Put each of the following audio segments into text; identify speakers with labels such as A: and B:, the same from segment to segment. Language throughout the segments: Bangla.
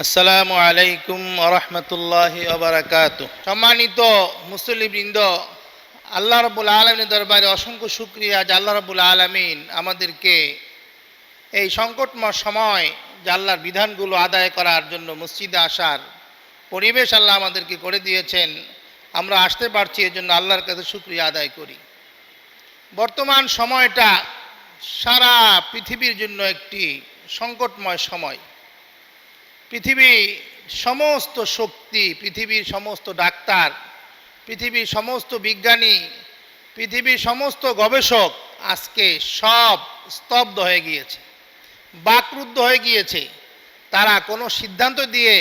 A: আসসালামু আলাইকুম ওয়া রাহমাতুল্লাহি ওয়া বারাকাতুহু। সম্মানিত মুসলিমবৃন্দ, আল্লাহ রাব্বুল আলামিনের দরবারে অসংখ্য শুকরিয়া যে আল্লাহ রাব্বুল আলামিন আমাদেরকে এই সংকটময় সময় যে আল্লাহর বিধানগুলো আদায় করার জন্য মসজিদে আসার পরিবেশ আল্লাহ আমাদেরকে করে দিয়েছেন। আমরা আসতে পারছি, এর জন্য আল্লাহর কাছে শুকরিয়া আদায় করি। বর্তমান সময়টা সারা পৃথিবীর জন্য একটি সংকটময় সময়। পৃথিবীর সমস্ত শক্তি, পৃথিবীর সমস্ত ডাক্তার, পৃথিবীর সমস্ত বিজ্ঞানী, পৃথিবীর সমস্ত গবেষক আজকে সব স্তব্ধ হয়ে গিয়েছে, বাকরুদ্ধ হয়ে গিয়েছে। তারা কোনো সিদ্ধান্ত দিয়ে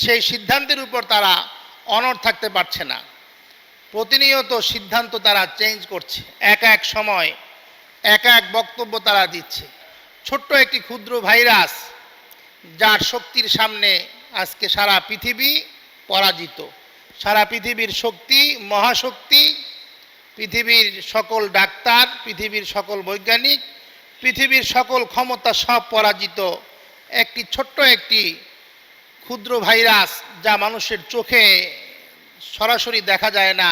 A: সেই সিদ্ধান্তের উপর তারা অনড় থাকতে পারছে না। প্রতিনিয়ত সিদ্ধান্ত তারা চেঞ্জ করছে, এক এক সময় এক এক বক্তব্য তারা দিচ্ছে। ছোট্ট একটি ক্ষুদ্র ভাইরাস যার শক্তির সামনে আজকে সারা পৃথিবী পরাজিত। সারা পৃথিবীর শক্তি, মহাশক্তি, পৃথিবীর সকল ডাক্তার, পৃথিবীর সকল বৈজ্ঞানিক, পৃথিবীর সকল ক্ষমতা সব পরাজিত একটি ছোট্ট একটি ক্ষুদ্র ভাইরাস, যা মানুষের চোখে সরাসরি দেখা যায় না,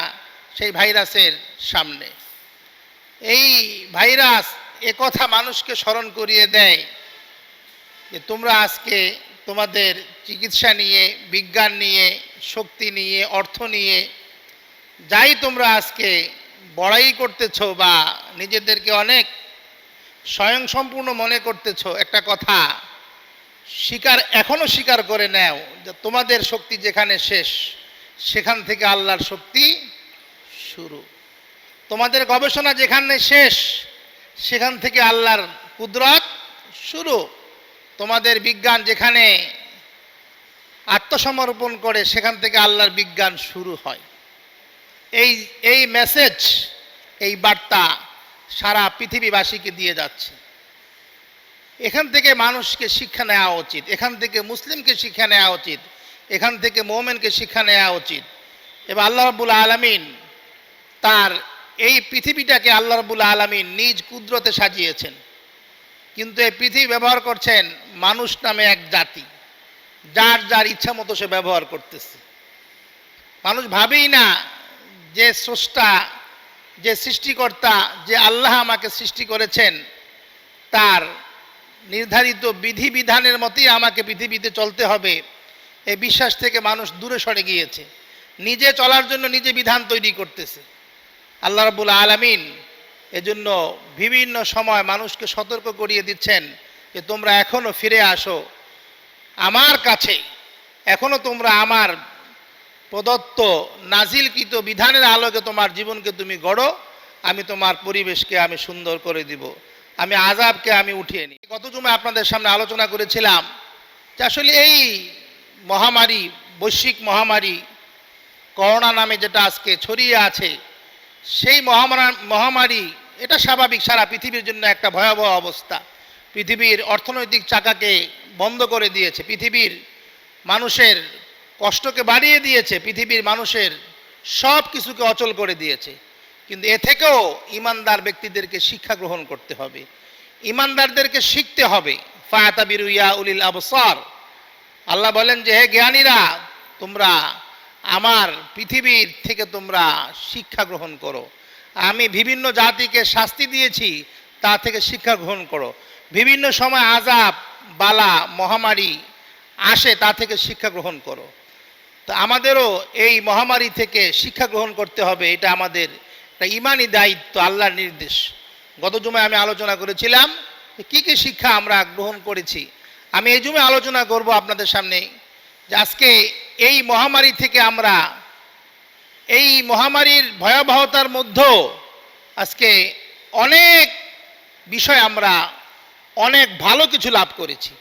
A: সেই ভাইরাসের সামনে। এই ভাইরাস একথা মানুষকে স্মরণ করিয়ে দেয় যে তোমরা আজকে তোমাদের চিকিৎসা নিয়ে, বিজ্ঞান নিয়ে, শক্তি নিয়ে, অর্থ নিয়ে যাই তোমরা আজকে বড়াই করতেছো বা নিজেদেরকে অনেক স্বয়ংসম্পূর্ণ মনে করতেছো, একটা কথা এখনো স্বীকার করে নাও যে তোমাদের শক্তি যেখানে শেষ, সেখান থেকে আল্লাহর শক্তি শুরু। তোমাদের গবেষণা যেখানে শেষ, সেখান থেকে আল্লাহর কুদরত শুরু। তোমাদের বিজ্ঞান যেখানে আত্মসমর্পণ করে, সেখান থেকে আল্লাহর বিজ্ঞান শুরু হয়। এই মেসেজ, এই বার্তা সারা পৃথিবীবাসীকে দিয়ে যাচ্ছে। এখান থেকে মানুষকে শিক্ষা নেওয়া উচিত, এখান থেকে মুসলিমকে শিক্ষা নেওয়া উচিত, এখান থেকে মুমিনকে শিক্ষা নেওয়া উচিত। এবং আল্লাহ রাব্বুল আলামিন তার এই পৃথিবীটাকে আল্লাহ রাব্বুল আলামিন নিজ কুদরতে সাজিয়েছেন, কিন্তু এই পৃথিবী ব্যবহার করছেন মানুষ নামে এক জাতি, যার যার ইচ্ছা মতো সে ব্যবহার করতেছে। মানুষ ভাবেই না যে স্রষ্টা, যে সৃষ্টিকর্তা, যে আল্লাহ আমাকে সৃষ্টি করেছেন, তার নির্ধারিত বিধিবিধানের মতোই আমাকে পৃথিবীতে চলতে হবে, এই বিশ্বাস থেকে মানুষ দূরে সরে গিয়েছে। নিজে চলার জন্য নিজে বিধান তৈরি করতেছে। আল্লাহ রাব্বুল আলামিন এজন্য বিভিন্ন সময় মানুষকে সতর্ক করিয়ে দিচ্ছেন যে তোমরা এখনো ফিরে আসো আমার কাছে, এখনো তোমরা আমার প্রদত্ত নাজিলকৃত বিধানের আলোকে তোমার জীবনকে তুমি গড়ো, আমি তোমার পরিবেশকে আমি সুন্দর করে দিব, আমি আযাবকে আমি উঠিয়ে নিই। গত জুমায় আপনাদের সামনে আলোচনা করেছিলাম যে আসলে এই মহামারী, বৈশ্বিক মহামারী করোনা নামে যেটা আজকে ছড়িয়ে আছে, সেই মহামারী এটা স্বাভাবিক, সারা পৃথিবীর জন্য একটা ভয়াবহ অবস্থা। পৃথিবীর অর্থনৈতিক চাকাকে বন্ধ করে দিয়েছে, পৃথিবীর মানুষের কষ্টকে বাড়িয়ে দিয়েছে, পৃথিবীর মানুষের সব কিছুকে অচল করে দিয়েছে। কিন্তু এ থেকেও ইমানদার ব্যক্তিদেরকে শিক্ষা গ্রহণ করতে হবে, ইমানদারদেরকে শিখতে হবে। ফায়াতাবিরু ইয়া উলিল আবসার, আল্লাহ বলেন যে হে জ্ঞানীরা, তোমরা আমার পৃথিবীর থেকে তোমরা শিক্ষা গ্রহণ করো। আমি বিভিন্ন জাতিকে শাস্তি দিয়েছি, তা থেকে শিক্ষা গ্রহণ করো। বিভিন্ন সময় আযাব, বালা, মহামারী আসে, তা থেকে শিক্ষা গ্রহণ করো। তো আমাদেরও এই মহামারী থেকে শিক্ষা গ্রহণ করতে হবে, এটা আমাদের একটা ঈমানি দায়িত্ব, আল্লাহর নির্দেশ। গত জুমায় আমি আলোচনা করেছিলাম কি কি শিক্ষা আমরা গ্রহণ করেছি। আমি এই জুমায় আলোচনা করব আপনাদের সামনে যে আজকে এই মহামারী থেকে আমরা, এই মহামারীর ভয়াবহতার মধ্যেও আজকে অনেক বিষয় আমরা অনেক ভালো কিছু লাভ করেছি।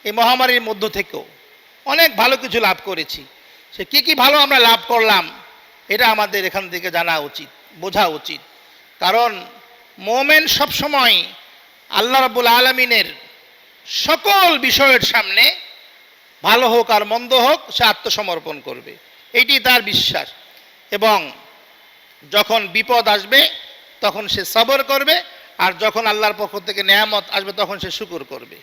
A: এই মহামারীর মধ্য থেকেও অনেক ভালো কিছু লাভ করেছি। সে কি কি ভালো আমরা লাভ করলাম, এটা আমাদের এখান থেকে জানা উচিত, বোঝা উচিত। কারণ মুমিন সবসময় আল্লাহ রাব্বুল আলামিনের সকল বিষয়ের সামনে, ভালো হোক আর মন্দ হোক, সে আত্মসমর্পণ করবে, এটি তার বিশ্বাস। এবং যখন বিপদ আসবে তখন সে সবর করবে, আর যখন আল্লাহর পক্ষ থেকে নেয়ামত আসবে তখন সে শুকর করবে।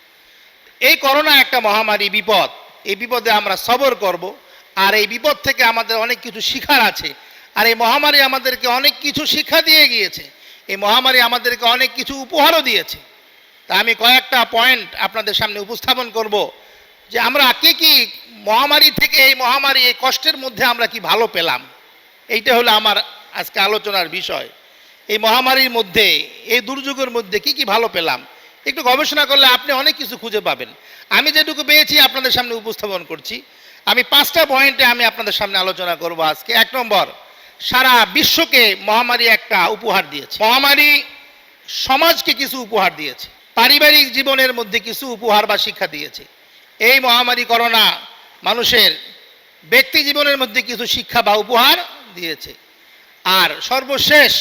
A: এই করোনা একটা মহামারী, বিপদ, এই বিপদে আমরা সবর করব। আর এই বিপদ থেকে আমাদের অনেক কিছু শিখার আছে। আর এই মহামারী আমাদেরকে অনেক কিছু শিক্ষা দিয়ে গিয়েছে, এই মহামারী আমাদেরকে অনেক কিছু উপহারও দিয়েছে। তা আমি কয়েকটা পয়েন্ট আপনাদের সামনে উপস্থাপন করব যে আমরা কি মহামারী থেকে, এই মহামারী, এই কষ্টের মধ্যে আমরা কি ভালো পেলাম। এইটা হলো আমার আজকে আলোচনার বিষয়। এই মহামারীর মধ্যে, এই দুর্যোগের মধ্যে কি ভালো পেলাম, একটু গবেষণা করলে আপনি অনেক কিছু খুঁজে পাবেন। আমি যেটুকু পেয়েছি আপনাদের সামনে উপস্থাপন করছি। আমি 5টা পয়েন্টে আমি আপনাদের সামনে আলোচনা করব আজকে। 1 নম্বর, সারা বিশ্বকে মহামারী একটা উপহার দিয়েছে। মহামারী সমাজকে কিছু উপহার দিয়েছে, পারিবারিক জীবনের মধ্যে কিছু উপহার বা শিক্ষা দিয়েছে। এই মহামারী করোনা মানুষের ব্যক্তি জীবনের মধ্যে কিছু শিক্ষা বা উপহার দিয়েছে। আর সর্বশেষ,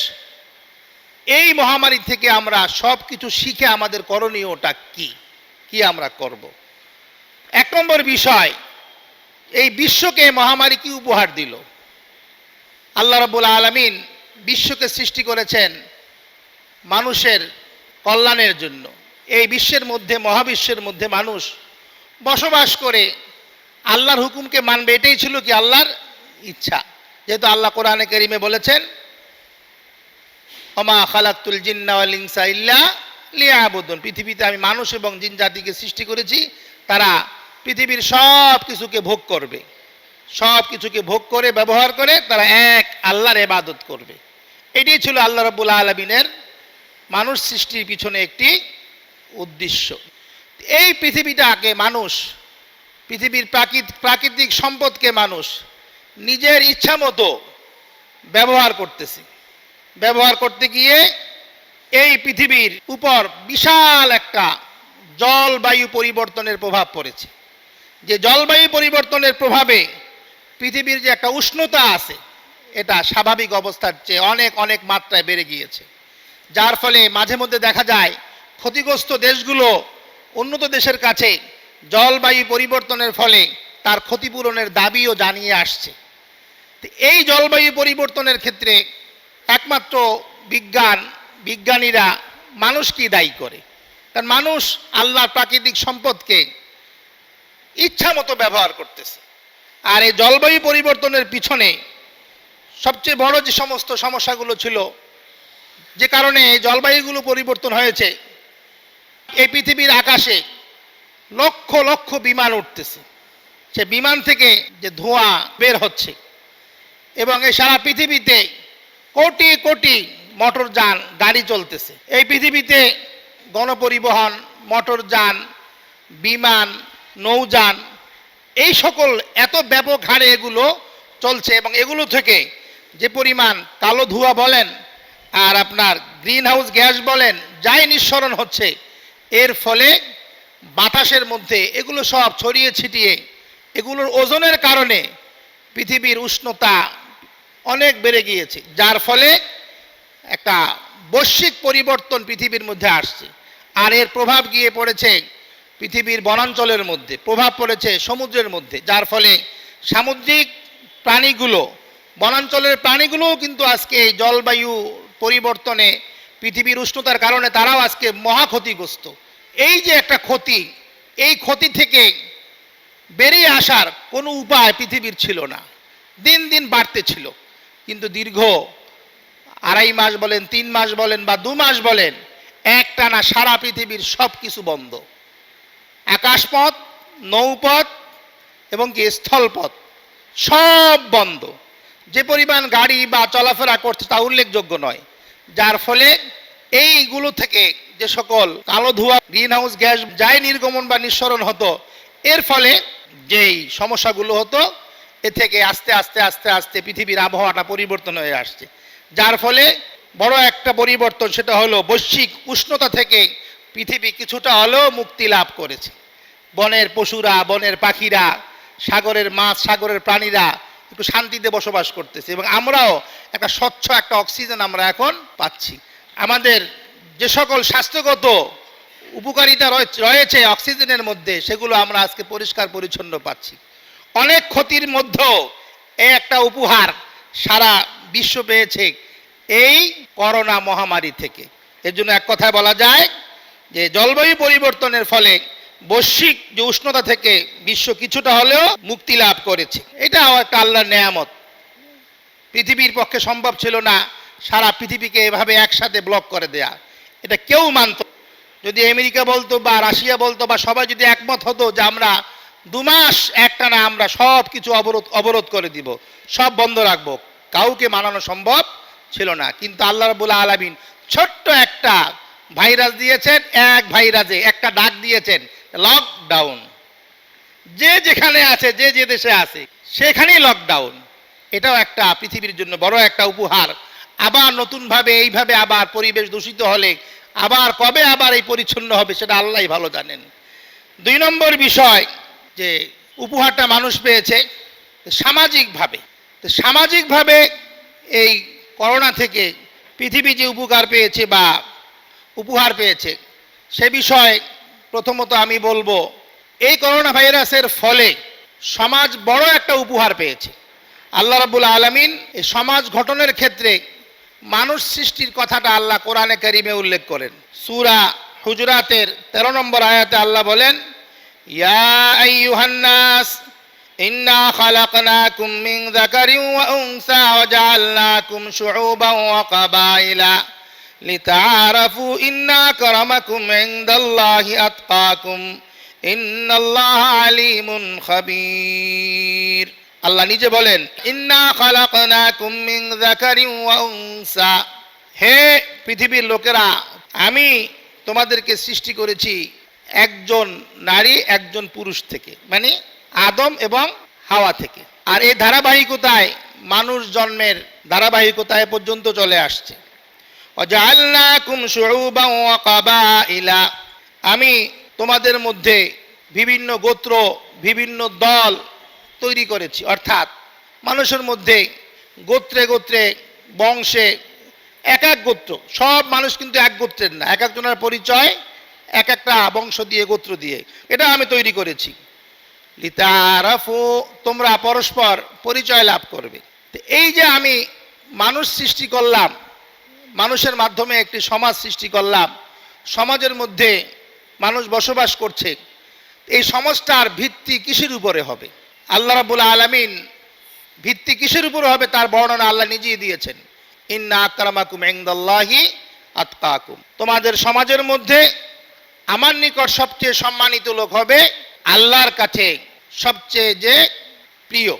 A: এই মহামারী থেকে আমরা সব কিছু শিখে আমাদের করণীয়টা কি আমরা করব। 1 নম্বর বিষয়, এই বিশ্বকে মহামারী কি উপহার দিল। আল্লাহ রাব্বুল আলামিন বিশ্বকে সৃষ্টি করেছেন মানুষের কল্যাণের জন্য। এই বিশ্বের মধ্যে, মহাবিশ্বের মধ্যে মানুষ বসবাস করে আল্লাহর হুকুমকে মানবে, এটাই ছিল কি আল্লাহর ইচ্ছা। যেহেতু আল্লাহ কোরআনে কারিমে বলেছেন, ওমা খালাকতুল জিন্না ওয়াল ইনসা ইল্লা লিয়াবুদুন, পৃথিবীতে আমি মানুষ এবং জিন জাতিকে সৃষ্টি করেছি, তারা পৃথিবীর সব কিছুকে ভোগ করবে, সব কিছুকে ভোগ করে ব্যবহার করে তারা এক আল্লাহর ইবাদত করবে। এটাই ছিল আল্লাহ রাব্বুল আলামিনের মানুষ সৃষ্টির পিছনে একটি উদ্দেশ্য। এই পৃথিবীটাকে মানুষ, পৃথিবীর প্রাকৃতিক সম্পদকে মানুষ নিজের ইচ্ছা মতো ব্যবহার করতেছে। ব্যবহার করতে গিয়ে এই পৃথিবীর উপর বিশাল একটা জলবায়ু পরিবর্তনের প্রভাব পড়েছে। যে জলবায়ু পরিবর্তনের প্রভাবে পৃথিবীর যে একটা উষ্ণতা আছে, এটা স্বাভাবিক অবস্থার চেয়ে অনেক অনেক মাত্রায় বেড়ে গিয়েছে। যার ফলে মাঝে মধ্যে দেখা যায় ক্ষতিগ্রস্ত দেশগুলো উন্নত দেশের কাছে জলবায়ু পরিবর্তনের ফলে তার ক্ষতিপূরণের দাবিও জানিয়ে আসছে। এই জলবায়ু পরিবর্তনের ক্ষেত্রে একমাত্র বিজ্ঞানীরা মানুষকেই দায়ী করে। কারণ মানুষ আল্লাহর প্রাকৃতিক সম্পদকে ইচ্ছা মতো ব্যবহার করতেছে। আর এই জলবায়ু পরিবর্তনের পিছনে সবচেয়ে বড় যে সমস্ত সমস্যাগুলো ছিল, যে কারণে এই জলবায়ুগুলো পরিবর্তন হয়েছে, এই পৃথিবীর আকাশে লক্ষ লক্ষ বিমান উঠতেছে, সে বিমান থেকে যে ধোঁয়া বের হচ্ছে, এবং এই সারা পৃথিবীতে কোটি কোটি মোটরযান গাড়ি চলতেছে। এই পৃথিবীতে গণপরিবহন, মোটরযান, বিমান, নৌযান, এই সকল এত ব্যাপক হারে এগুলো চলছে, এবং এগুলো থেকে যে পরিমাণ কালো ধোঁয়া বলেন আর আপনার গ্রিন হাউস গ্যাস বলেন, যাই নিঃসরণ হচ্ছে, এর ফলে বাতাসের মধ্যে এগুলো সব ছড়িয়ে ছিটিয়ে এগুলোর ওজনের কারণে পৃথিবীর উষ্ণতা অনেক বেড়ে গিয়েছে। যার ফলে একটা বৈশ্বিক পরিবর্তন পৃথিবীর মধ্যে আসছে। আর এর প্রভাব গিয়ে পড়েছে পৃথিবীর বনাঞ্চলের মধ্যে, প্রভাব পড়েছে সমুদ্রের মধ্যে। যার ফলে সামুদ্রিক প্রাণীগুলো, বনাঞ্চলের প্রাণীগুলোও কিন্তু আজকে এই জলবায়ু পরিবর্তনে, পৃথিবীর উষ্ণতার কারণে তারাও আজকে মহা ক্ষতিগ্রস্ত। এই যে একটা ক্ষতি, এই ক্ষতি থেকে বেরিয়ে আসার কোনো উপায় পৃথিবীর ছিল না, দিন দিন বাড়তে ছিল। কিন্তু দীর্ঘ 2.5 মাস বলেন, 3 মাস বলেন বা 2 মাস বলেন, একটানা সারা পৃথিবীর সব কিছু বন্ধ। আকাশপথ, নৌপথ এবং কি স্থলপথ সব বন্ধ। যে পরিমাণ গাড়ি বা চলাফেরা করছে তা উল্লেখযোগ্য নয়। যার ফলে এইগুলো থেকে যে সকল কালো ধোঁয়া, গ্রিন হাউস গ্যাস যাই নির্গমন বা নিঃসরণ হতো, এর ফলে যেই সমস্যাগুলো হতো, এ থেকে আস্তে আস্তে আস্তে আস্তে পৃথিবীর আবহাওয়াটা পরিবর্তন হয়ে আসছে। যার ফলে বড় একটা পরিবর্তন, সেটা হলো বৈশ্বিক উষ্ণতা থেকে পৃথিবী কিছুটা হলেও মুক্তি লাভ করেছে। বনের পশুরা, বনের পাখিরা, সাগরের মাছ, সাগরের প্রাণীরা একটু শান্তিতে বসবাস করতেছে, এবং আমরাও একটা স্বচ্ছ একটা অক্সিজেন আমরা এখন পাচ্ছি। আমাদের যে সকল স্বাস্থ্যগত উপকারিতা রয়েছে অক্সিজেনের মধ্যে, সেগুলো আমরা আজকে পরিষ্কার পরিচ্ছন্ন পাচ্ছি। অনেক ক্ষতির মধ্যেও এই একটা উপহার সারা বিশ্ব পেয়েছে এই করোনা মহামারী থেকে। এর জন্য এক কথায় বলা যায় যে জলবায়ু পরিবর্তনের ফলে বৈশ্বিক যে উষ্ণতা থেকে বিশ্ব কিছুটা হলেও মুক্তি লাভ করেছে। এটাও একটা আল্লাহর নেয়ামত। পৃথিবীর পক্ষে সম্ভব ছিল না সারা পৃথিবীকে এভাবে একসাথে ব্লক করে দেয়া, এটা কেউ মানত। যদি আমেরিকা বলতো বা রাশিয়া বলতো বা সবাই যদি একমত হতো যে আমরা 2 মাস একটানা আমরা সব কিছু অবরোধ করে দিব, সব বন্ধ রাখবো, কাউকে মানানো সম্ভব ছিল না। কিন্তু আল্লাহ রাব্বুল আলামিন ছোট্ট একটা ভাইরাস দিয়েছেন, এক ভাইরাসে একটা ডাক দিয়েছেন লকডাউন। যে যেখানে আছে, যে যে দেশে আছে সেখানেই লকডাউন। এটাও একটা পৃথিবীর জন্য বড় একটা উপহার। আবার নতুনভাবে এইভাবে আবার পরিবেশ দূষিত হলে আবার কবে আবার এই পরিচ্ছন্ন হবে সেটা আল্লাহই ভালো জানেন। 2 নম্বর বিষয় যে উপহারটা মানুষ পেয়েছে সামাজিকভাবে। তো সামাজিকভাবে এই করোনা থেকে পৃথিবী যে উপকার পেয়েছে বা উপহার পেয়েছে সে বিষয়ে প্রথমত আমি বলবো, এই করোনা ভাইরাসের ফলে সমাজ বড় একটা উপহার পেয়েছে। আল্লাহ রাব্বুল আলামিন এই সমাজ গঠনের ক্ষেত্রে মানুষ সৃষ্টির কথাটা আল্লাহ কোরআনে কারিমে উল্লেখ করেন। সূরা হুজরাতের 13 নম্বর আয়াতে আল্লাহ বলেন, ইয়া আইয়ুহান নাস ইন্না খালাকনাকুম মিন যাকারিন ওয়া উনসা ওয়া জাআলনাকুম শুউবান ওয়া কাবাইলা লিতাআরাফু ইন্না আকরামাকুম ইনদাল্লাহি আতকাকুম ইন্নাল্লাহা আলিমুন খাবীর। আল্লাহ নিজে বলেন, ইন্না খালাকনাকুম মিন যাকারিন ওয়া উনসা, হে পৃথিবীর লোকেরা, আমি তোমাদেরকে সৃষ্টি করেছি একজন নারী একজন পুরুষ থেকে, মানে আদম এবং হাওয়া থেকে। আর এই ধারাবাহিকতায় মানুষ জন্মের ধারাবাহিকতায় পর্যন্ত চলে আসছে। ওয়াজআলনাকুম শুউবান ওয়া কাবাইলা, আমি তোমাদের মধ্যে বিভিন্ন গোত্র বিভিন্ন দল তৈরি করেছি। অর্থাৎ মানুষের মধ্যে গোত্রে গোত্রে বংশে এক এক গোত্র, সব মানুষ কিন্তু এক গোত্রের না, এক একজনের পরিচয় এক একটা বংশ দিয়ে গোত্র দিয়ে, এটা আমি তৈরি করেছি। লিতাআরাফু, তোমরা পরস্পর পরিচয় লাভ করবে। তো এই যে আমি মানুষ সৃষ্টি করলাম, মানুষের মাধ্যমে একটি সমাজ সৃষ্টি করলাম, সমাজের মধ্যে মানুষ বসবাস করছে, এই সমাজটার ভিত্তি কিসের উপরে হবে? আল্লাহ রাব্বুল আলামিন ভিত্তি কিসের উপরে হবে তার বর্ণনা আল্লাহ নিজেই দিয়েছেন। ইন্না আকরামাকুম ইনদাল্লাহি আতকাকুম, তোমাদের সমাজের মধ্যে আমার নিকট সবচেয়ে সম্মানিত লোক হবে আল্লাহর কাছে সবচেয়ে যে প্রিয়।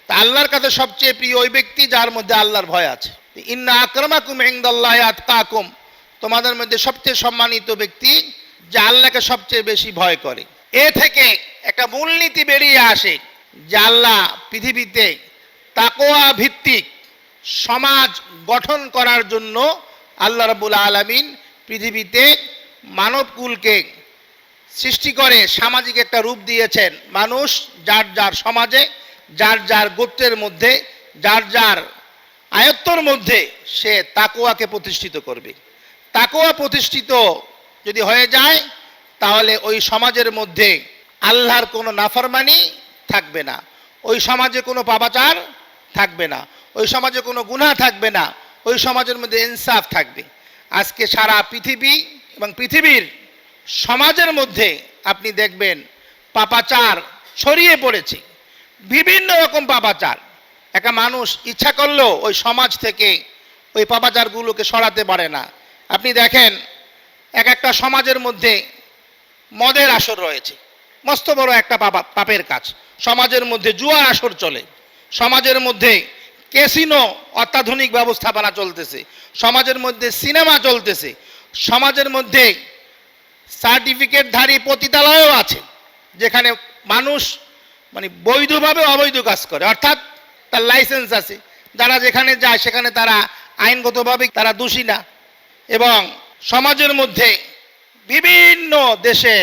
A: তা আল্লাহর কাছে সবচেয়ে প্রিয় ওই ব্যক্তি যার মধ্যে আল্লাহর ভয় আছে। ইন্না আকরামাকুম ইনদাল্লাহি আতকাকুম, তোমাদের মধ্যে সবচেয়ে সম্মানিত ব্যক্তি যে আল্লাহকে সবচেয়ে বেশি ভয় করে। এ থেকে একটা মূলনীতি বেরিয়ে আসে যে আল্লাহ পৃথিবীতে তাকওয়া ভিত্তিক সমাজ গঠন করার জন্য আল্লাহ রাব্বুল আলামিন পৃথিবীতে মানবকুলকে সৃষ্টি করে সামাজিক একটা রূপ দিয়েছেন। মানুষ যার যার সমাজে যার যার গোত্রের মধ্যে যার যার আয়ত্তর মধ্যে সে তাকওয়াকে প্রতিষ্ঠিত করবে। তাকওয়া প্রতিষ্ঠিত যদি হয়ে যায় তাহলে ওই সমাজের মধ্যে আল্লাহর কোনো নাফরমানি থাকবে না, ওই সমাজে কোনো পাপাচার থাকবে না, ওই সমাজে কোনো গুনাহ থাকবে না, ওই সমাজের মধ্যে ইনসাফ থাকবে। আজকে সারা পৃথিবী এবং পৃথিবীর সমাজের মধ্যে আপনি দেখবেন পাপাচার ছড়িয়ে পড়েছে, বিভিন্ন রকম পাপাচার। একটা মানুষ ইচ্ছা করলেও ওই সমাজ থেকে ওই পাপাচারগুলোকে সরাতে পারে না। আপনি দেখেন এক একটা সমাজের মধ্যে মদের আসর রয়েছে, মস্ত বড় একটা পাপের কাজ। সমাজের মধ্যে জুয়ার আসর চলে, সমাজের মধ্যে ক্যাসিনো অত্যাধুনিক ব্যবস্থাপনা চলতেছে, সমাজের মধ্যে সিনেমা চলতেছে, সমাজের মধ্যে সার্টিফিকেটধারী পতিতালয়ও আছে যেখানে মানুষ মানে বৈধভাবে অবৈধ কাজ করে, অর্থাৎ তার লাইসেন্স আছে, যারা যেখানে যায় সেখানে তারা আইনগতভাবে তারা দোষী না। এবং সমাজের মধ্যে বিভিন্ন দেশে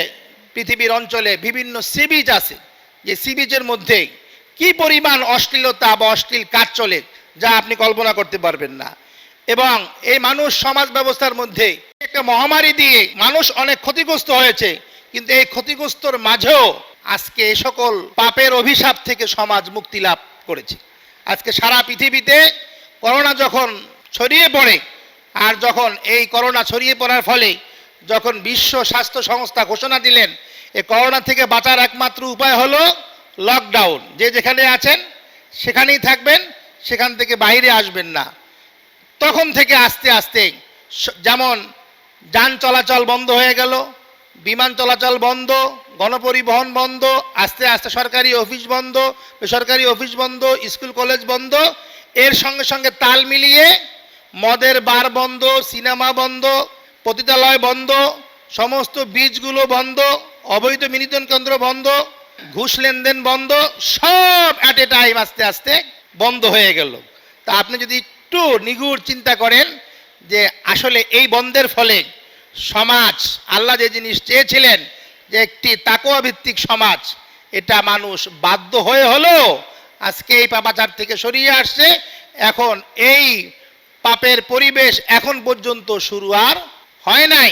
A: পৃথিবীর অঞ্চলে বিভিন্ন সি বিচ আছে, যে সি বিচের মধ্যে কি পরিমাণ অশ্লীলতা বা অশ্লীল কাজ চলে যা আপনি কল্পনা করতে পারবেন না। এবং এই মানুষ সমাজ ব্যবস্থার মধ্যে একটা মহামারী দিয়ে মানুষ অনেক ক্ষতিগ্রস্ত হয়েছে, কিন্তু এই ক্ষতিগ্রস্তর মাঝেও আজকে এই সকল পাপের অভিশাপ থেকে সমাজ মুক্তি লাভ করেছে। আজকে সারা পৃথিবীতে করোনা যখন ছড়িয়ে পড়ে, আর যখন এই করোনা ছড়িয়ে পড়ার ফলে যখন বিশ্ব স্বাস্থ্য সংস্থা ঘোষণা দিলেন এই করোনা থেকে বাঁচার একমাত্র উপায় হলো লকডাউন। যে যেখানে আছেন সেখানেই থাকবেন, সেখান থেকে বাইরে আসবেন না। তখন থেকে আস্তে আস্তে যেমন যান চলাচল বন্ধ হয়ে গেল, বিমান চলাচল বন্ধ, গণপরিবহন বন্ধ, আস্তে আস্তে সরকারি অফিস বন্ধ, বেসরকারি অফিস বন্ধ, স্কুল কলেজ বন্ধ, এর সঙ্গে সঙ্গে তাল মিলিয়ে মদের বার বন্ধ, সিনেমা বন্ধ, পতিতালয় বন্ধ, সমস্ত বীজগুলো বন্ধ, অবৈধ বিনোদন কেন্দ্র বন্ধ, ঘুষ লেনদেন বন্ধ, সব অ্যাট এ টাইম আস্তে আস্তে বন্ধ হয়ে গেল। তা আপনি যদি একটু নিগুড় চিন্তা করেন যে আসলে এই বন্ধের ফলে সমাজ, আল্লাহ যে জিনিস চেয়েছিলেন যে একটি তাকওয়া ভিত্তিক সমাজ, এটা মানুষ বাধ্য হয়ে হলো আজকে এই পাপাচার থেকে সরিয়ে আসছে। এখন এই পাপের পরিবেশ এখন পর্যন্ত শুরু আর হয় নাই,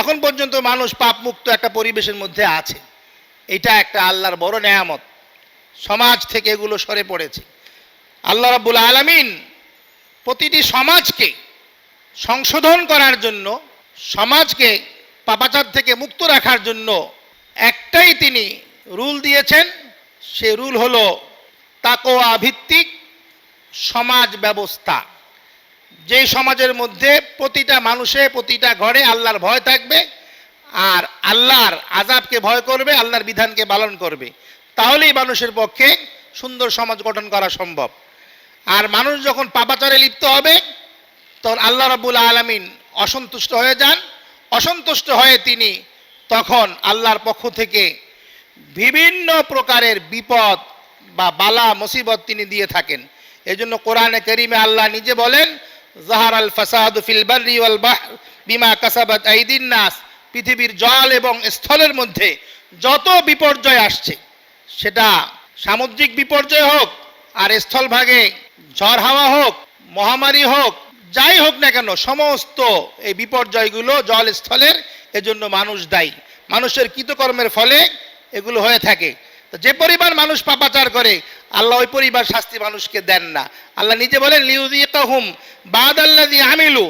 A: এখন পর্যন্ত মানুষ পাপ মুক্ত একটা পরিবেশের মধ্যে আছে। এটা একটা আল্লাহর বড় নেয়ামত। সমাজ থেকে এগুলো সরে পড়েছে। আল্লাহ রাব্বুল আলামিন প্রতিটি সমাজকে সংশোধন করার জন্য, সমাজকে পাপাচার থেকে মুক্ত রাখার জন্য একটাই তিনি রুল দিয়েছেন। সে রুল হলো তাকওয়া ভিত্তিক সমাজ ব্যবস্থা। যে সমাজের মধ্যে প্রতিটা মানুষে, প্রতিটা ঘরে আল্লাহর ভয় থাকবে আর আল্লাহর আযাবকে ভয় করবে, আল্লাহর বিধানকে পালন করবে, তাহলেই মানুষের পক্ষে সুন্দর সমাজ গঠন করা সম্ভব। আর মানুষ যখন পাপাচারে লিপ্ত হবে তখন আল্লাহ রাব্বুল আলামিন অসন্তুষ্ট হয়ে যান। অসন্তুষ্ট হয়ে তিনি তখন আল্লাহর পক্ষ থেকে বিভিন্ন প্রকারের বিপদ বা বালা মুসিবত তিনি দিয়ে থাকেন। এজন্য কোরআনে কারীমে আল্লাহ নিজে বলেন, যাহারাল ফাসাদু ফিল বাররি ওয়াল বাহর বিমা কাসাবাত আইদিন নাস। পৃথিবীর জল এবং স্থলের মধ্যে যত বিপর্যয় আসছে, সেটা সামুদ্রিক বিপর্যয় হোক আর স্থলভাগে ঝড় হাওয়া হোক, মহামারী হোক, যাই হোক না কেন, সমস্ত এই বিপর্যয়গুলো জল স্থলের, এজন্য মানুষ দায়ী। মানুষের কৃতকর্মের ফলে এগুলো হয়ে থাকে। তো যে পরিবার মানুষ পাপাচার করে, আল্লাহ ওই পরিবার শাস্তি মানুষকে দেন না। আল্লাহ নিজে বলেন, লিউযিকাহুম বাদাল্লাযী আমিলু,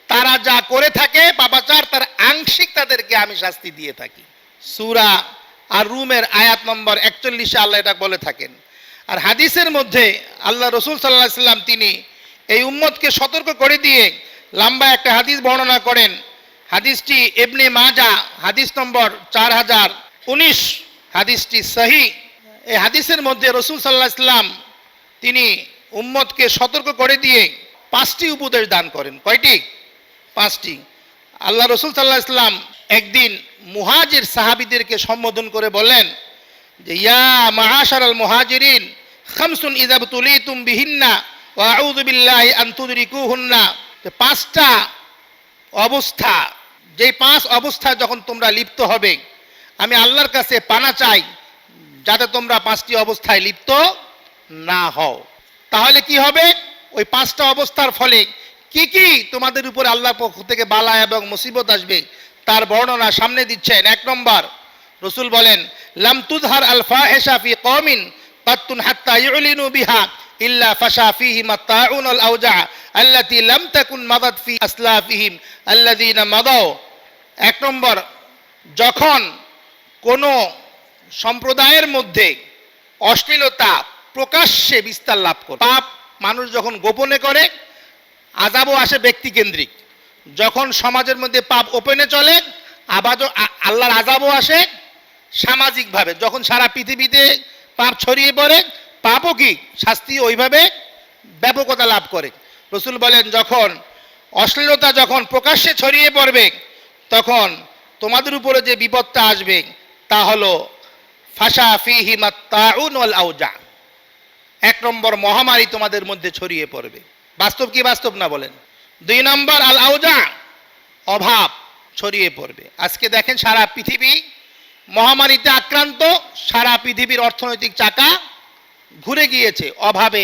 A: তারা যা করে থাকে পাপাচার, তার আংশিক তাদেরকে আমি শাস্তি দিয়ে থাকি। সূরা আর রুমের আয়াত নম্বর 41-এ আল্লাহ এটা বলে থাকেন। আর হাদিসের মধ্যে আল্লাহ রাসূল সাল্লাল্লাহু আলাইহি সাল্লাম তিনি এই উম্মতকে সতর্ক করে দিয়ে লম্বা একটা হাদিস বর্ণনা করেন। হাদিসটি ইবনে মাজাহ হাদিস নম্বর 4019, হাদিসটি সহিহ। এই হাদিসের মধ্যে রাসূল সাল্লাল্লাহু আলাইহি সাল্লাম তিনি উম্মতকে সতর্ক করে দিয়ে 5টি উপদেশ দান করেন। কয়টি? 5টি। আল্লাহ রাসূল সাল্লাল্লাহু আলাইহি সাল্লাম একদিন মুহাজির সাহাবীদেরকে সম্বোধন করে বলেন যে, ইয়া মাআশারাল মুহাজিরিন, খামসুন ইযা বুতুলিতুম বিহিন্না ওয়া আউযু বিল্লাহি আন তুদরিকুহুন্না। 5টা অবস্থা, যে 5 অবস্থায় যখন তোমরা লিপ্ত হবে, আমি আল্লাহর কাছে পানা চাই যাতে তোমরা 5টি অবস্থায় লিপ্ত না হও। তাহলে কি হবে? ওই 5টা অবস্থার ফলে কি কি তোমাদের উপরে আল্লাহর পক্ষ থেকে বালা এবং মুসিবত আসবে তার বর্ণনা সামনে দিচ্ছেন। 1 নম্বর, রাসূল বলেন, লাম তুযহার আল ফাহিশা ফি কওমিন কাত্তুন হাত্তা ইউলিনু বিহা ইল্লা ফাশা ফীহিম আত-তাউন আল আওজা আল্লাতী লাম তাকুন মাদাত ফি আসলাফিহিম আল্লাযীনা মাদাউ। 1 নম্বর, যখন কোন সম্প্রদায়ের মধ্যে অশ্লীলতা প্রকাশ্যে বিস্তার লাভ করে, পাপ মানুষ যখন গোপনে করে, আযাবও আসে ব্যক্তিকেন্দ্রিক। যখন সমাজের মধ্যে পাপ ওপেনে চলে, আল্লাহর আযাবও আসে সামাজিকভাবে। যখন সারা পৃথিবীতে পাপ ছড়িয়ে পড়ে, পাপও কি শাস্তি ওইভাবে ব্যাপকতা লাভ করে। রাসূল বলেন, যখন অশ্লীলতা যখন প্রকাশ্যে ছড়িয়ে পড়বে, তখন তোমাদের উপরে যে বিপদটা আসবে তা হলো ফাশা ফীহিম আত-তাউন ওয়াল আওজা। 1 নম্বর, মহামারী তোমাদের মধ্যে ছড়িয়ে পড়বে। বাস্তব কি বাস্তব না বলেন? 2 নম্বর, আল আওজা, অভাব ছড়িয়ে পড়বে। আজকে দেখেন সারা পৃথিবী মহামারীতে আক্রান্ত, সারা পৃথিবীর অর্থনৈতিক চাকা ঘুরে গিয়েছে। অভাবে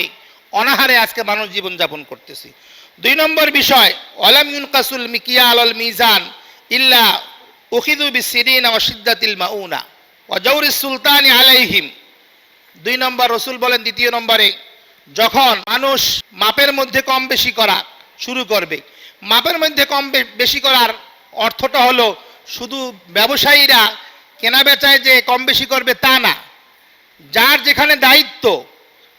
A: অনাহারে আজকে মানুষ জীবনযাপন করতেছে। 2 নম্বর বিষয়, ওয়ালাম ইউনকাসুল মিকিয়াল ওয়াল মিজান ইল্লা উখিযু বিসসিনিন ওয়া শিদ্দাতিল মাউনা ওয়া জাওরিস সুলতানি আলাইহিম। 2 নম্বর, রাসূল বলেন 2য় নম্বরে, যখন মানুষ মাপের মধ্যে কম বেশি করা শুরু করবে। মাপের মধ্যে কম বেশি করার অর্থটা হলো শুধু ব্যবসায়ীরা কেনা বেচায় যে কম বেশি করবে তা না, যার যেখানে দায়িত্ব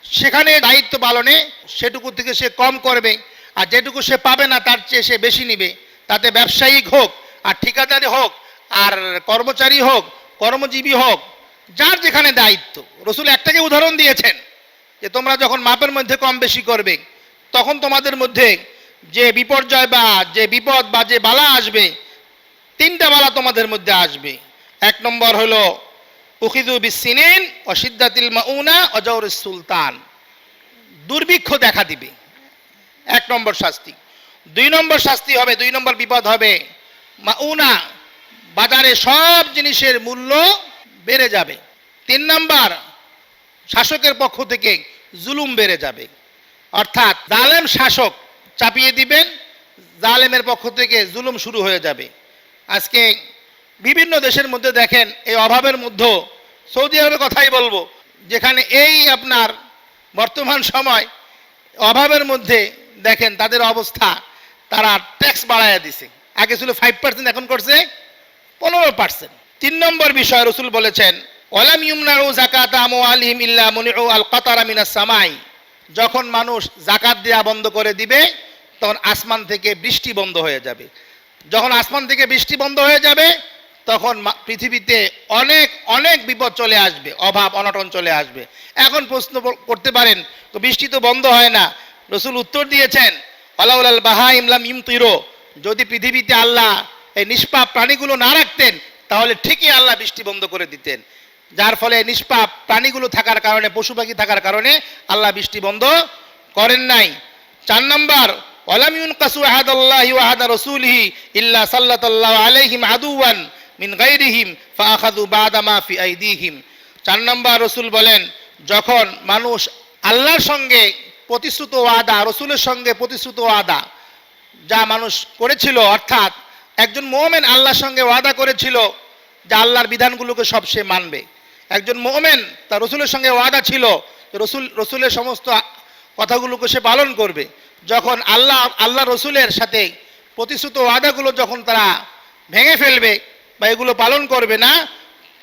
A: সেখানে দায়িত্ব পালনে সেটুকু থেকে সে কম করবে, আর যেটুকু সে পাবে না তার চেয়ে সে বেশি নিবে। তাতে ব্যবসায়িক হোক আর ঠিকাদারি হোক আর কর্মচারী হোক কর্মজীবী হোক, যার যেখানে দায়িত্ব। রসুল একটাকে উদাহরণ দিয়েছেন যে তোমরা যখন মাপের মধ্যে কম বেশি করবে তখন তোমাদের মধ্যে যে বিপর্যয় বা যে বিপদ বা যে বালা আসবে, তিনটা বালা তোমাদের মধ্যে আসবে। এক নম্বর হলো উখিযু বিসসিনিন ওয়া শিদ্দাতিল মাউনা ওয়া জাওরিস সুলতান, দুর্ভিক্ষ দেখা দিবে, এক নম্বর শাস্তি। দুই নম্বর শাস্তি হবে, দুই নম্বর বিপদ হবে মাউনা, বাজারে সব জিনিসের মূল্য বেড়ে যাবে। তিন নম্বর, শাসকের পক্ষ থেকে জুলুম বেড়ে যাবে, অর্থাৎ জালেম শাসক চাপিয়ে দিবেন, জালেমের পক্ষ থেকে জুলুম শুরু হয়ে যাবে। আজকে বিভিন্ন দেশের মধ্যে দেখেন এই অভাবের মধ্যে, সৌদি আরবের কথাই বলবো, যেখানে এই আপনার বর্তমান সময় অভাবের মধ্যে দেখেন তাদের অবস্থা, তারা ট্যাক্স বাড়াইয়া দিছে। আগে ছিল 5%, এখন করছে 15%। তিন নম্বর বিষয় রসুল বলেছেন ওয়ালাম ইউমনাউ যাকাতা আমওয়ালিহিম ইল্লা মুনিউ আল কাতারা মিনাস সামাই, যখন মানুষ যাকাত দেয়া বন্ধ করে দিবে তখন আসমান থেকে বৃষ্টি বন্ধ হয়ে যাবে। যখন আসমান থেকে বৃষ্টি বন্ধ হয়ে যাবে তখন পৃথিবীতে অনেক অনেক বিপদ চলে আসবে, অভাব অনটন চলে আসবে। এখন প্রশ্ন করতে পারেন তো বৃষ্টি তো বন্ধ হয় না। রসুল উত্তর দিয়েছেন ওয়ালাউলাল বাহাইম লাম ইউমতিরু, যদি পৃথিবীতে আল্লাহ এই নিষ্পাপ প্রাণীগুলো না রাখতেন তাহলে ঠিকই আল্লাহ বৃষ্টি বন্ধ করে দিতেন। যার ফলে নিষ্পাপ প্রাণীগুলো থাকার কারণে, পশু পাখি থাকার কারণে আল্লাহ বৃষ্টি বন্ধ করেন নাই। চার নম্বর ওয়ালাম ইউনকাসু আহাদাল্লাহি ওয়া আহাদা রাসূলিহি ইল্লা সাল্লাতাল্লাহু আলাইহিম আদুওয়ান মিন গায়রিহিম ফাআখাযু বা'দা মা ফি আইদিহিম। চার নম্বর রসুল বলেন যখন মানুষ আল্লাহর সঙ্গে প্রতিশ্রুত ওয়াদা, রসুলের সঙ্গে প্রতিশ্রুত ওয়াদা যা মানুষ করেছিল, অর্থাৎ একজন মুমিন আল্লাহর সঙ্গে ওয়াদা করেছিল যে আল্লাহর বিধানগুলোকে সব সে মানবে। একজন মুমিন তার রসুলের সঙ্গে ওয়াদা ছিল রসুলের সমস্ত কথাগুলোকে সে পালন করবে। যখন আল্লাহ রসুলের সাথে প্রতিশ্রুত ওয়াদাগুলো যখন তারা ভেঙে ফেলবে বা এগুলো পালন করবে না,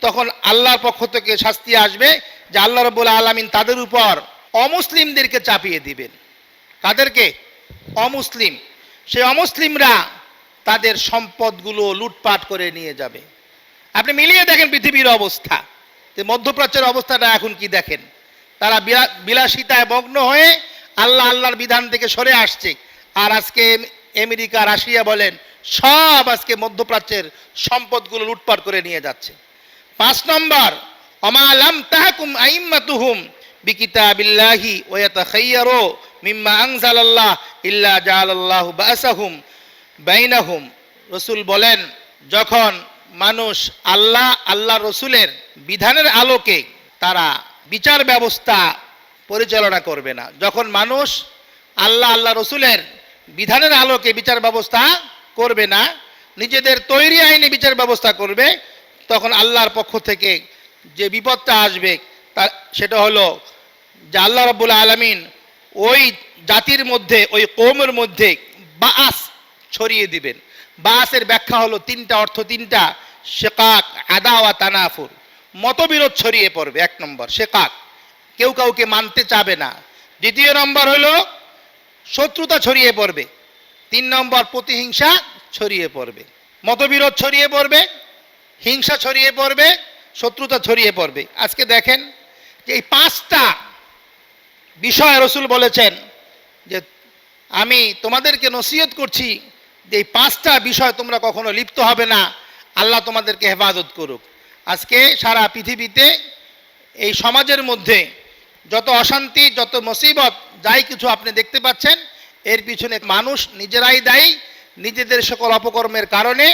A: তখন আল্লাহর পক্ষ থেকে শাস্তি আসবে যে আল্লাহ রাব্বুল আলামিন তাদের উপর অমুসলিমদেরকে চাপিয়ে দিবেন। কাদেরকে? অমুসলিম। সেই অমুসলিমরা তাদের সম্পদগুলো লুটপাট করে নিয়ে যাবে। আপনি মিলিয়ে দেখেন পৃথিবীর অবস্থা, যে মধ্যপ্রাচ্যের অবস্থাটা এখন কি দেখেন। তারা বিলাসিতায় মগ্ন হয়ে আল্লাহর বিধান থেকে সরে আসছে। আর আজকে আমেরিকা, রাশিয়া বলেন, সব আজকে মধ্যপ্রাচ্যের সম্পদগুলো লুটপাট করে নিয়ে যাচ্ছে। 5 নম্বর ওমা লাম তাহকুম আইম্মাতুহুম বিকিতাবিল্লাহি ওয়া ইয়াতাখায়্যারু মিম্মা আনজালাল্লাহ ইল্লা জাআলাল্লাহু বাসাহুম বাইনাহুম। রসুল বলেন যখন মানুষ আল্লাহ রসুলের বিধানের আলোকে তারা বিচার ব্যবস্থা পরিচালনা করবে না, যখন মানুষ আল্লাহ রসুলের বিধানের আলোকে বিচার ব্যবস্থা করবে না, নিজেদের তৈরি আইনে বিচার ব্যবস্থা করবে, তখন আল্লাহর পক্ষ থেকে যে বিপদটা আসবে সেটা হলো যে আল্লাহ রাব্বুল আলামিন ওই জাতির মধ্যে, ওই কওমের মধ্যে বাআস ছড়িয়ে দিবেন। বাআসের ব্যাখ্যা হলো তিনটা, অর্থ তিনটা। শিকাক, আদাওয়া, তানাফুর, মতবিরোধ ছড়িয়ে পড়বে। 1 নম্বর শিকাক, কেউ কাউকে মানতে চাবে না। 2 নম্বর হলো শত্রুতা ছড়িয়ে পড়বে। 3 নম্বর প্রতিহিংসা ছড়িয়ে পড়বে। মতবিরোধ ছড়িয়ে পড়বে, হিংসা ছড়িয়ে পড়বে, শত্রুতা ছড়িয়ে পড়বে। আজকে দেখেন যে এই 5টা বিষয় রসুল বলেছেন যে আমি তোমাদেরকে নসিহত করছি যে এই 5টা বিষয় তোমরা কখনো লিপ্ত হবে না, আল্লাহ তোমাদেরকে হেফাজত করুক। আজকে সারা পৃথিবীতে এই সমাজের মধ্যে যত অশান্তি, যত মুসিবত, যাই কিছু আপনি দেখতে পাচ্ছেন, এর পিছনে মানুষ নিজেরাই দায়ী। নিজেদের সকল অপকর্মের কারণে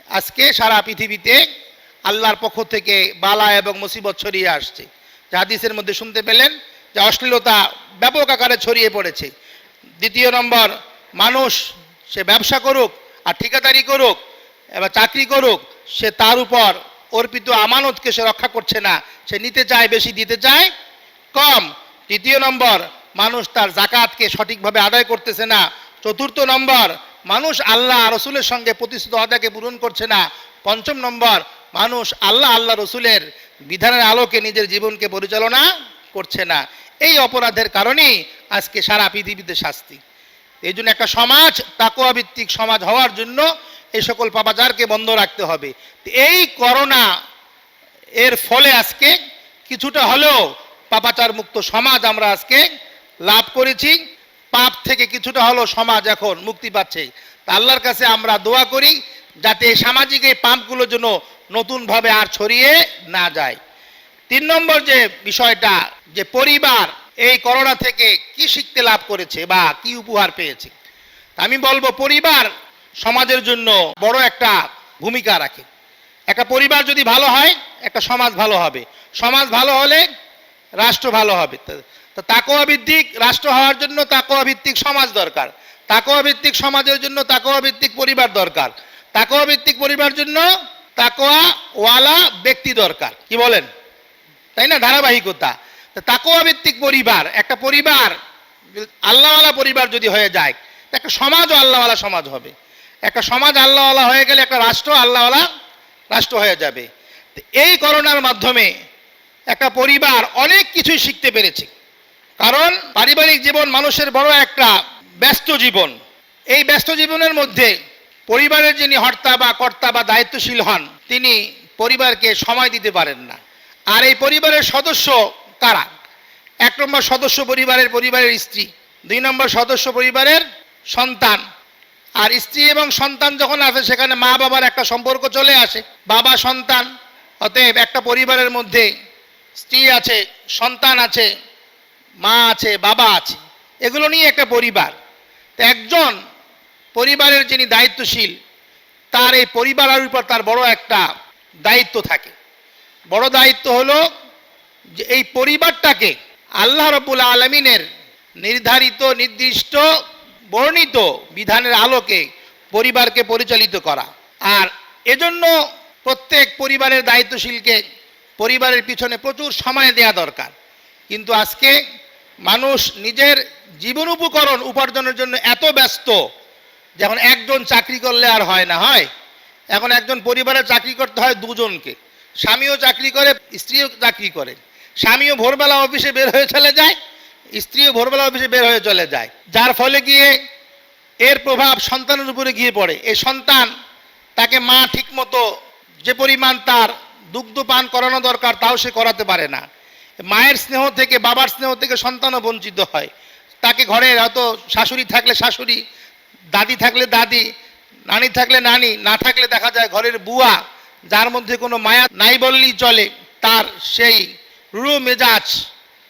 A: আজকে সারা পৃথিবীতে আল্লাহর পক্ষ থেকে বালা এবং মুসিবত ছড়িয়ে আসছে। হাদিসের মধ্যে শুনতে পেলেন যে অশ্লীলতা ব্যাপক আকারে ছড়িয়ে পড়েছে। 2 নম্বর, মানুষ সে ব্যবসা করুক আর ঠিকাদারি করুক এবার চাকরি করুক, সে তার উপর অর্পিত আমানতকে সে রক্ষা করছে না, সে নিতে চায় বেশি, দিতে চায় কম। 3 নম্বর, মানুষ তার যাকাতকে সঠিকভাবে আদায় করতেছে না। 4 নম্বর, মানুষ আল্লাহ রসুলের সঙ্গে প্রতিশ্রুত ওয়াদাকে পূরণ করছে না। 5 নম্বর, মানুষ আল্লাহ রসুলের বিধানের আলোকে নিজের জীবনকে পরিচালনা করছে না। এই অপরাধের কারণেই আজকে সারা পৃথিবীতে শাস্তি। এই জন্য একটা সমাজ, তাকওয়া ভিত্তিক সমাজ হওয়ার জন্য এই সকল পাপাচারকে বন্ধ রাখতে হবে। এই করোনা এর ফলে আজকে কিছুটা হলেও পাপাচার মুক্ত সমাজ আমরা আজকে লাভ করেছি। পাপ থেকে কিছুটা হলেও সমাজ এখন মুক্তি পাচ্ছে। তা আল্লাহর কাছে আমরা দোয়া করি যাতে সামাজিক এই পাপগুলো যেন নতুনভাবে আর ছড়িয়ে না যায়। 3 নম্বর যে বিষয়টা, যে পরিবার এই করোনা থেকে কি শিখতে লাভ করেছে বা কি উপহার পেয়েছে, আমি বলবো পরিবার সমাজের জন্য বড় একটা ভূমিকা রাখে। একটা পরিবার যদি ভালো হয়, একটা সমাজ ভালো হবে, সমাজ ভালো হলে রাষ্ট্র ভালো হবে। তো তাকওয়া ভিত্তিক রাষ্ট্র হওয়ার জন্য তাকওয়া ভিত্তিক সমাজ দরকার, তাকওয়া ভিত্তিক সমাজের জন্য তাকওয়া ভিত্তিক পরিবার দরকার, তাকওয়া ভিত্তিক পরিবার জন্য তাকওয়া ওয়ালা ব্যক্তি দরকার। কি বলেন, তাই না? ধারাবাহিকতা। তাকওয়া ভিত্তিক পরিবার, একটা পরিবার আল্লাহওয়ালা পরিবার যদি হয়ে যায়, একটা সমাজও আল্লাহওয়ালা সমাজ হবে। একটা সমাজ আল্লাহওয়ালা হয়ে গেলে একটা রাষ্ট্র আল্লাহওয়ালা রাষ্ট্র হয়ে যাবে। এই করোনার মাধ্যমে একটা পরিবার অনেক কিছুই শিখতে পেরেছে। কারণ পারিবারিক জীবন মানুষের বড় একটা ব্যস্ত জীবন। এই ব্যস্ত জীবনের মধ্যে পরিবারের যিনি হর্তা বা কর্তা বা দায়িত্বশীল হন, তিনি পরিবারকে সময় দিতে পারেন না। আর এই পরিবারের সদস্য কারা? 1 নম্বর সদস্য পরিবারের স্ত্রী, 2 নম্বর সদস্য পরিবারের সন্তান। আর স্ত্রী এবং সন্তান যখন আসে সেখানে মা বাবার একটা সম্পর্ক চলে আসে, বাবা সন্তান। অতএব একটা পরিবারের মধ্যে স্ত্রী আছে, সন্তান আছে, মা আছে, বাবা আছে, এগুলো নিয়ে একটা পরিবার। তো একজন পরিবারের যিনি দায়িত্বশীল, তার এই পরিবারের উপর তার বড় একটা দায়িত্ব থাকে। বড় দায়িত্ব হলো যে এই পরিবারটাকে আল্লাহ রাব্বুল আলামিনের নির্ধারিত, নির্দিষ্ট, বর্ণিত বিধানের আলোকে পরিবারকে পরিচালিত করা। আর এজন্য প্রত্যেক পরিবারের দায়িত্বশীলকে পরিবারের পিছনে প্রচুর সময় দেওয়া দরকার। কিন্তু আজকে মানুষ নিজের জীবন উপার্জনের জন্য এত ব্যস্ত, যেমন একজন চাকরি করলে আর হয় না, হয় এখন একজন পরিবারে চাকরি করতে হয় 2 জনকে। স্বামীও চাকরি করে, স্ত্রীও চাকরি করে। স্বামীও ভোরবেলা অফিসে বের হয়ে চলে যায়, স্ত্রীও ভোরবেলা অফিসে বের হয়ে চলে যায়। যার ফলে গিয়ে এর প্রভাব সন্তানের উপরে গিয়ে পড়ে। এই সন্তান, তাকে মা ঠিকমতো যে পরিমাণ তার দুগ্ধ পান করানো দরকার তাও সে করাতে পারে না। মায়ের স্নেহ থেকে, বাবার স্নেহ থেকে সন্তানও বঞ্চিত হয়। তাকে ঘরে হয়তো শাশুড়ি থাকলে শাশুড়ি, দাদি থাকলে দাদি, নানি থাকলে নানি, না থাকলে দেখা যায় ঘরের বুয়া, যার মধ্যে কোনো মায়া নাই বললেই চলে। তার সেই রুড়ো মেজাজ,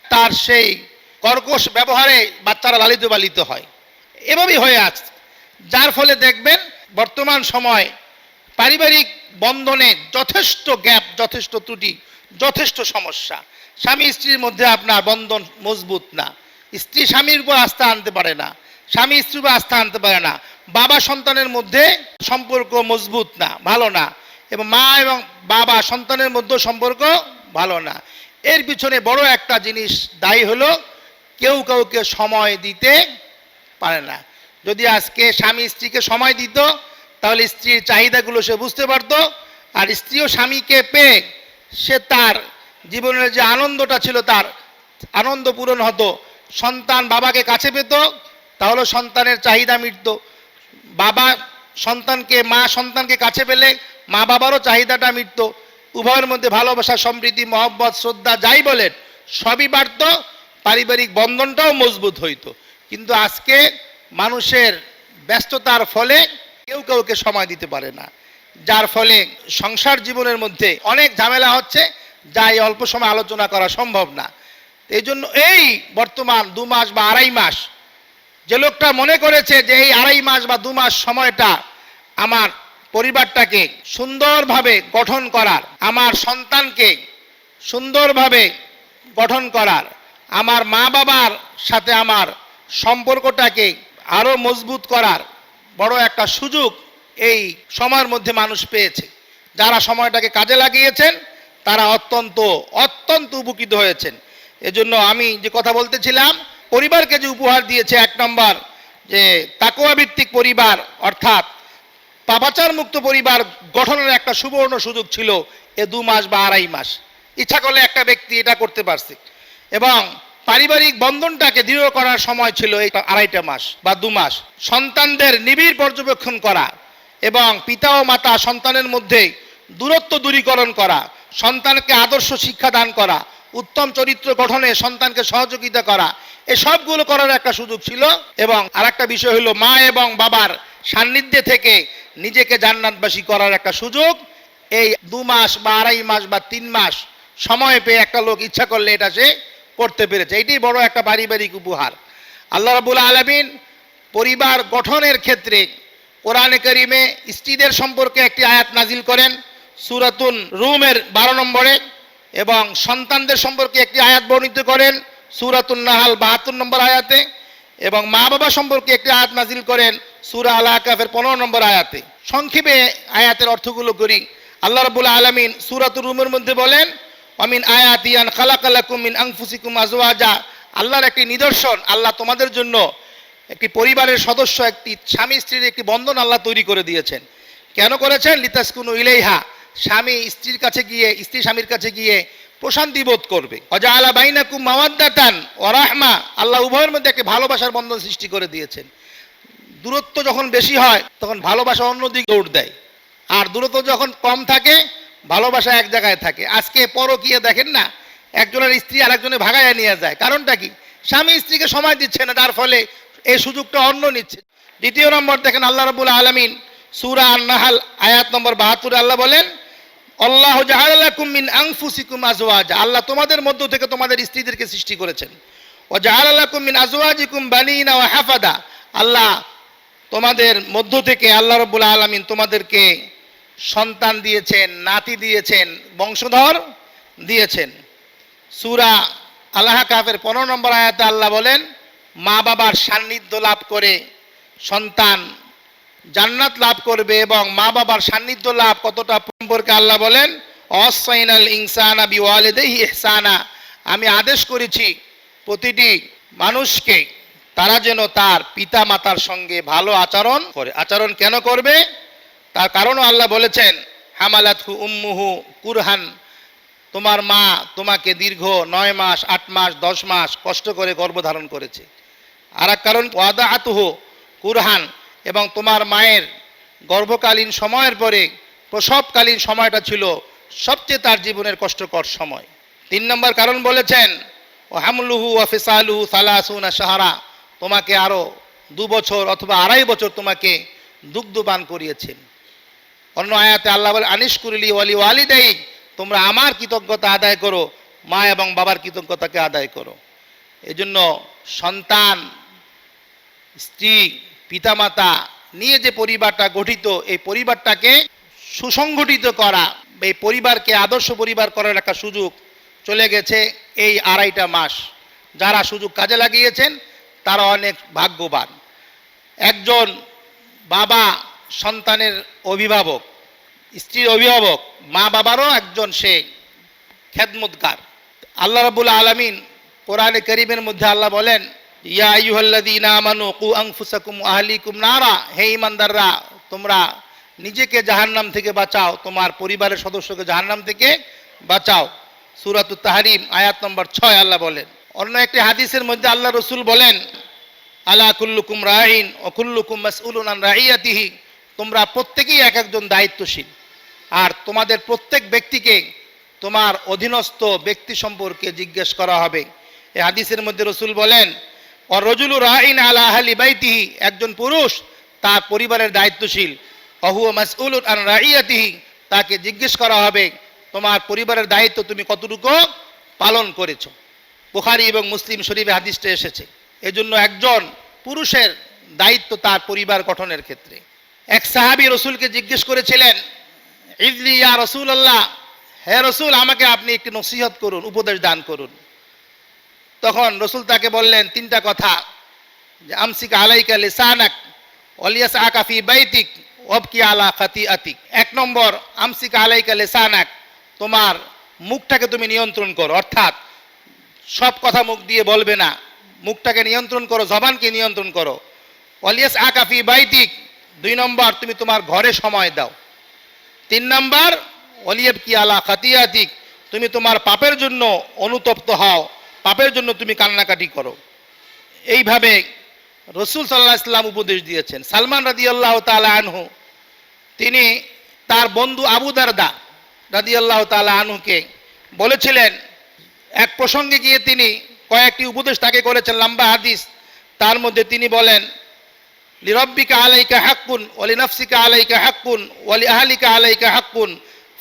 A: তার সেই কর্কশ ব্যবহারে বাচ্চারা লালিত পালিত হয়। এভাবেই হয়ে আছে। যার ফলে দেখবেন বর্তমান সময় পারিবারিক বন্ধনে যথেষ্ট গ্যাপ, যথেষ্ট ত্রুটি, যথেষ্ট সমস্যা। স্বামী স্ত্রীর মধ্যে আপনার বন্ধন মজবুত না, স্ত্রী স্বামীর উপর আস্থা আনতে পারে না, স্বামী স্ত্রীর উপর আস্থা আনতে পারে না, বাবা সন্তানের মধ্যে সম্পর্ক মজবুত না, ভালো না, এবং মা এবং বাবা সন্তানের মধ্যে সম্পর্ক ভালো না। এর পিছনে বড় একটা জিনিস দায়ী হলো কেউ কাউকে সময় দিতে পারে না। যদি আজকে স্বামী স্ত্রীকে সময় দিত, তাহলে স্ত্রীর চাহিদাগুলো সে বুঝতে পারত, আর স্ত্রীও স্বামীকে পেয়ে সে তার জীবনের যে আনন্দটা ছিল তার আনন্দ পূরণ হতো। সন্তান বাবাকে কাছে পেত, তাহলে সন্তানের চাহিদা মিটত। বাবা সন্তানকে, মা সন্তানকে কাছে পেলে মা বাবারও চাহিদাটা মিটত। উভয়ের মধ্যে ভালোবাসা, সম্প্রীতি, মহব্বত, শ্রদ্ধা যাই বলেন সবই বাড়ত, পারিবারিক বন্ধনটাও মজবুত হইতো। কিন্তু আজকে মানুষের ব্যস্ততার ফলে কেউ কাউকে সময় দিতে পারে না, যার ফলে সংসার জীবনের মধ্যে অনেক ঝামেলা হচ্ছে, যা এই অল্প সময় আলোচনা করা সম্ভব না। এই জন্য এই বর্তমান 2 মাস বা 2.5 মাস, যে লোকটা মনে করেছে যে এই 2.5 মাস বা 2 মাস সময়টা আমার পরিবারটাকে সুন্দরভাবে গঠন করার, আমার সন্তানকে সুন্দরভাবে গঠন করার, আমার মা বাবার সাথে আমার সম্পর্কটাকে আরও মজবুত করার বড় একটা সুযোগ এই সময়ের মধ্যে মানুষ পেয়েছে। যারা সময়টাকে কাজে লাগিয়েছেন তারা অত্যন্ত অত্যন্ত উপকৃত হয়েছেন। এজন্য আমি যে কথা বলতেছিলাম, পরিবারকে যে উপহার দিয়েছে 1 নম্বর যে তাকওয়া ভিত্তিক পরিবার, অর্থাৎ পাপাচার মুক্ত পরিবার গঠনের একটা সুবর্ণ সুযোগ ছিল এ 2 মাস বা 2.5 মাস। ইচ্ছা করলে একটা ব্যক্তি এটা করতে পারছে, এবং পারিবারিক বন্ধনটাকে দৃঢ় করার সময় ছিল এই 2.5 মাস বা 2 মাস। সন্তানদের নিবিড় পর্যবেক্ষণ করা এবং পিতা ও মাতা সন্তানের মধ্যে দূরত্ব দূরীকরণ করা, সন্তানকে আদর্শ শিক্ষা দান করা, উত্তম চরিত্র গঠনে সন্তানকে সহযোগিতা করা, এই সবগুলো করার একটা সুযোগ ছিল। এবং আরেকটা বিষয় হলো মা এবং বাবার সান্নিধ্যে থেকে নিজেকে জান্নাতবাসী করার একটা সুযোগ। এই 2 মাস বা 2.5 মাস বা 3 মাস সময় পেয়ে একটা লোক ইচ্ছা করলে এটা সে করতে পেরেছে। এটাই বড় একটা পারিবারিক উপহার। আল্লাহ রাব্বুল আলামিন পরিবার গঠনের ক্ষেত্রে কোরআনে কারিমে স্ত্রীদের সম্পর্কে একটি আয়াত নাজিল করেন সূরাতুন রুমের 12 নম্বরে, এবং সন্তানদের সম্পর্কে একটি আয়াত বর্ণিত করেন সূরাতুন নাহাল 72 নম্বর আয়াতে, এবং মা বাবা সম্পর্কে একটি আয়াত নাজিল করেন সূরা আল আকাফের 15 নম্বর আয়াতে। সংক্ষেপে আয়াতের অর্থগুলো করি। আল্লাহ রাব্বুল আলামিন সূরাতুর রুমের মধ্যে বলেন, আমিন আয়াতি আন খালাকালাকুম মিন আনফুসিকুম আজওয়াজা, আল্লাহর একটি নিদর্শন, আল্লাহ তোমাদের জন্য একটি পরিবারের সদস্য, একটি স্বামী স্ত্রীর একটি বন্ধন আল্লাহ তৈরি করে দিয়েছেন। কেন করেছেন? লিতাসকুনু ইলাইহা, স্বামী স্ত্রীর কাছে গিয়ে, স্ত্রী স্বামীর কাছে গিয়ে প্রশান্তি বোধ করবে। ওয়াজআলা বাইনাকুম মাওয়াদ্দাতান ওয়া রাহমা, আল্লাহ উভয়ের মধ্যে একটি ভালোবাসার বন্ধন সৃষ্টি করে দিয়েছেন। দূরত্ব যখন বেশি হয় তখন ভালোবাসা অন্যদিকে দৌড় দেয়, আর দূরত্ব যখন কম থাকে ভালোবাসা এক জায়গায় থাকে। আজকে পরকীয়া দেখেন না, একজনের স্ত্রী আরেকজনে ভাগায় নিয়ে যায়। কারণটা কি? স্বামী স্ত্রীকে সময় দিচ্ছে না, যার ফলে এই সুযোগটা অন্য নিচ্ছে। দ্বিতীয় নম্বর দেখেন, আল্লাহ রাব্বুল আলামিন সূরা আন-নাহাল আয়াত নম্বর 72 আল্লাহ বলেন, আল্লাহু জাআলা লাকুম মিন আনফুসিকুম আজওয়াজা, আল্লাহ তোমাদের মধ্য থেকে তোমাদের স্ত্রীদেরকে সৃষ্টি করেছেন। ওয়া জাআলা লাকুম মিন আজওয়াজিকুম বানিনা ওয়া হাফাদা, আল্লাহ তোমাদের মধ্য থেকে, আল্লাহ রাব্বুল আলামিন তোমাদেরকে সন্তান দিয়েছেন, নাতি দিয়েছেন, বংশধর দিয়েছেন। সূরা আল আহকাফের 15 নম্বর আয়াতে আল্লাহ বলেন, মা বাবার সান্নিধ্য লাভ করে সন্তান জান্নাত লাভ করবে, এবং মা বাবার সান্নিধ্য লাভ কতটা সম্পর্কে আল্লাহ বলেন, ওয়াসাইনাল ইনসানা বিওয়ালিদাইহি ইহসানা, আমি আদেশ করেছি প্রতিটি মানুষকে তারা যেন তার পিতা মাতার সঙ্গে ভালো আচরণ করে। আচরণ কেন করবে? তার কারণও আল্লাহ বলেছেন, হামালাতহু উম্মুহু কুরহান, তোমার মা তোমাকে দীর্ঘ 9 মাস 8 মাস 10 মাস কষ্ট করে গর্ভধারণ করেছে। আর এক কারণ ওয়াদাআতুহু কুরহান, এবং তোমার মায়ের গর্ভকালীন সময়ের পরে প্রসবকালীন সময়টা ছিল সবচেয়ে তার জীবনের কষ্টকর সময়। 3 নম্বর কারণ বলেছেন, ও হামলুহু ওয়া ফিসালুহু 30 শাহরা, তোমাকে আরো 2 বছর অথবা 2.5 বছর তোমাকে দুগ্ধপান করিয়েছেন। অন্য আয়াতে আল্লাহ বলে, আনিশকুরলি ওয়ালি ওয়ালিদাই, তোমরা আমার কৃতজ্ঞতা আদায় করো, মা এবং বাবার কৃতজ্ঞতাকে আদায় করো। এজন্য সন্তান, স্ত্রী, পিতামাতা নিয়ে যে পরিবারটা গঠিত, এই পরিবারটাকে সুসংগঠিত করা, এই পরিবারকে আদর্শ পরিবার করার একটা সুযোগ চলে গেছে এই 2.5টা মাস। যারা সুযোগ কাজে লাগিয়েছেন তারা অনেক ভাগ্যবান। একজন বাবা সন্তানের অভিভাবক, স্ত্রীর অভিভাবক, মা বাবারও একজন সে খেদমতগার। আল্লাহ রাব্বুল আলামিন কোরআনে কারীমের মধ্যে আল্লাহ বলেন, ইয়া আইয়ুহাল্লাযীনা আমানু কু আনফুসাকুম ওয়া আহলিকুম নারা, হে ঈমানদাররা তোমরা নিজেকে জাহান্নাম থেকে বাঁচাও, তোমার পরিবারের সদস্যকে জাহান্নাম থেকে বাঁচাও। সূরাতুত তাহরিম আয়াত নম্বর 6 আল্লাহ বলেন। অন্য একটি হাদিসের মধ্যে আল্লাহ রাসূল বলেন, আলা কুল্লুকুম রাঈন ওয়া কুল্লুকুম মাসউলুন আন রাঈয়াতিহি, তোমরা প্রত্যেকেই এক একজন দায়িত্বশীল, আর তোমাদের প্রত্যেক ব্যক্তিকে তোমার অধীনস্থ ব্যক্তি সম্পর্কে জিজ্ঞেস করা হবে। এই হাদিসের মধ্যে রাসূল বলেন, ওয়া রাজুলু রাঈন আলা আহলি বাইতিহি, একজন পুরুষ তার পরিবারের দায়িত্বশীল, ওয়া হুয়া মাসউলুন আন রাঈয়াতিহি, তাকে জিজ্ঞেস করা হবে তোমার পরিবারের দায়িত্ব তুমি কতটুকু পালন করেছো। বুখারী এবং মুসলিম শরীফে হাদিসটা এসেছে। এজন্য একজন পুরুষের দায়িত্ব তার পরিবার গঠনের ক্ষেত্রে। এক সাহাবী রাসূলকে জিজ্ঞেস করেছিলেন, ইজলি ইয়া রাসূলুল্লাহ, হে রাসূল আমাকে আপনি একটি নসিহত করুন, উপদেশ দান করুন। তখন রাসূল তাকে বললেন 3টা কথা, যে আমসিক আলাইকা লিসানাক ওয়ালিয়াসআকা ফি বাইতিক ওয়াবকি আলা খাতিআতিক। 1 নম্বর, আমসিক আলাইকা লিসানাক, তোমার মুখটাকে তুমি নিয়ন্ত্রণ করো, অর্থাৎ সব কথা মুখ দিয়ে বলবে না, মুখটাকে নিয়ন্ত্রণ করো, জবানকে নিয়ন্ত্রণ করো। ওয়ালিয়াসআকা ফি বাইতিক, 2 নম্বর তুমি তোমার ঘরে সময় দাও। 3 নম্বর ওয়ালিয়াব কি আলা খাতিয়াতিক, তুমি তোমার পাপের জন্য অনুতপ্ত হও, পাপের জন্য তুমি কান্নাকাটি করো। এইভাবে রসুল সাল্লাল্লাহু আলাইহি ওয়াসাল্লাম উপদেশ দিয়েছেন। সালমান রাদিয়াল্লাহু তাআলা আনহু তিনি তার বন্ধু আবু দারদা রাদিয়াল্লাহু তাআলা আনহুকে বলেছিলেন, এক প্রসঙ্গে গিয়ে তিনি কয়েকটি উপদেশ তাকে করেছেন, লম্বা হাদিস। তার মধ্যে তিনি বলেন, লিরব্বিকা আলাইকা হাক্কুন ওয়া লিনাফসিকা আলাইকা হাক্কুন ওয়া লিআহলিকা আলাইকা হাক্কুন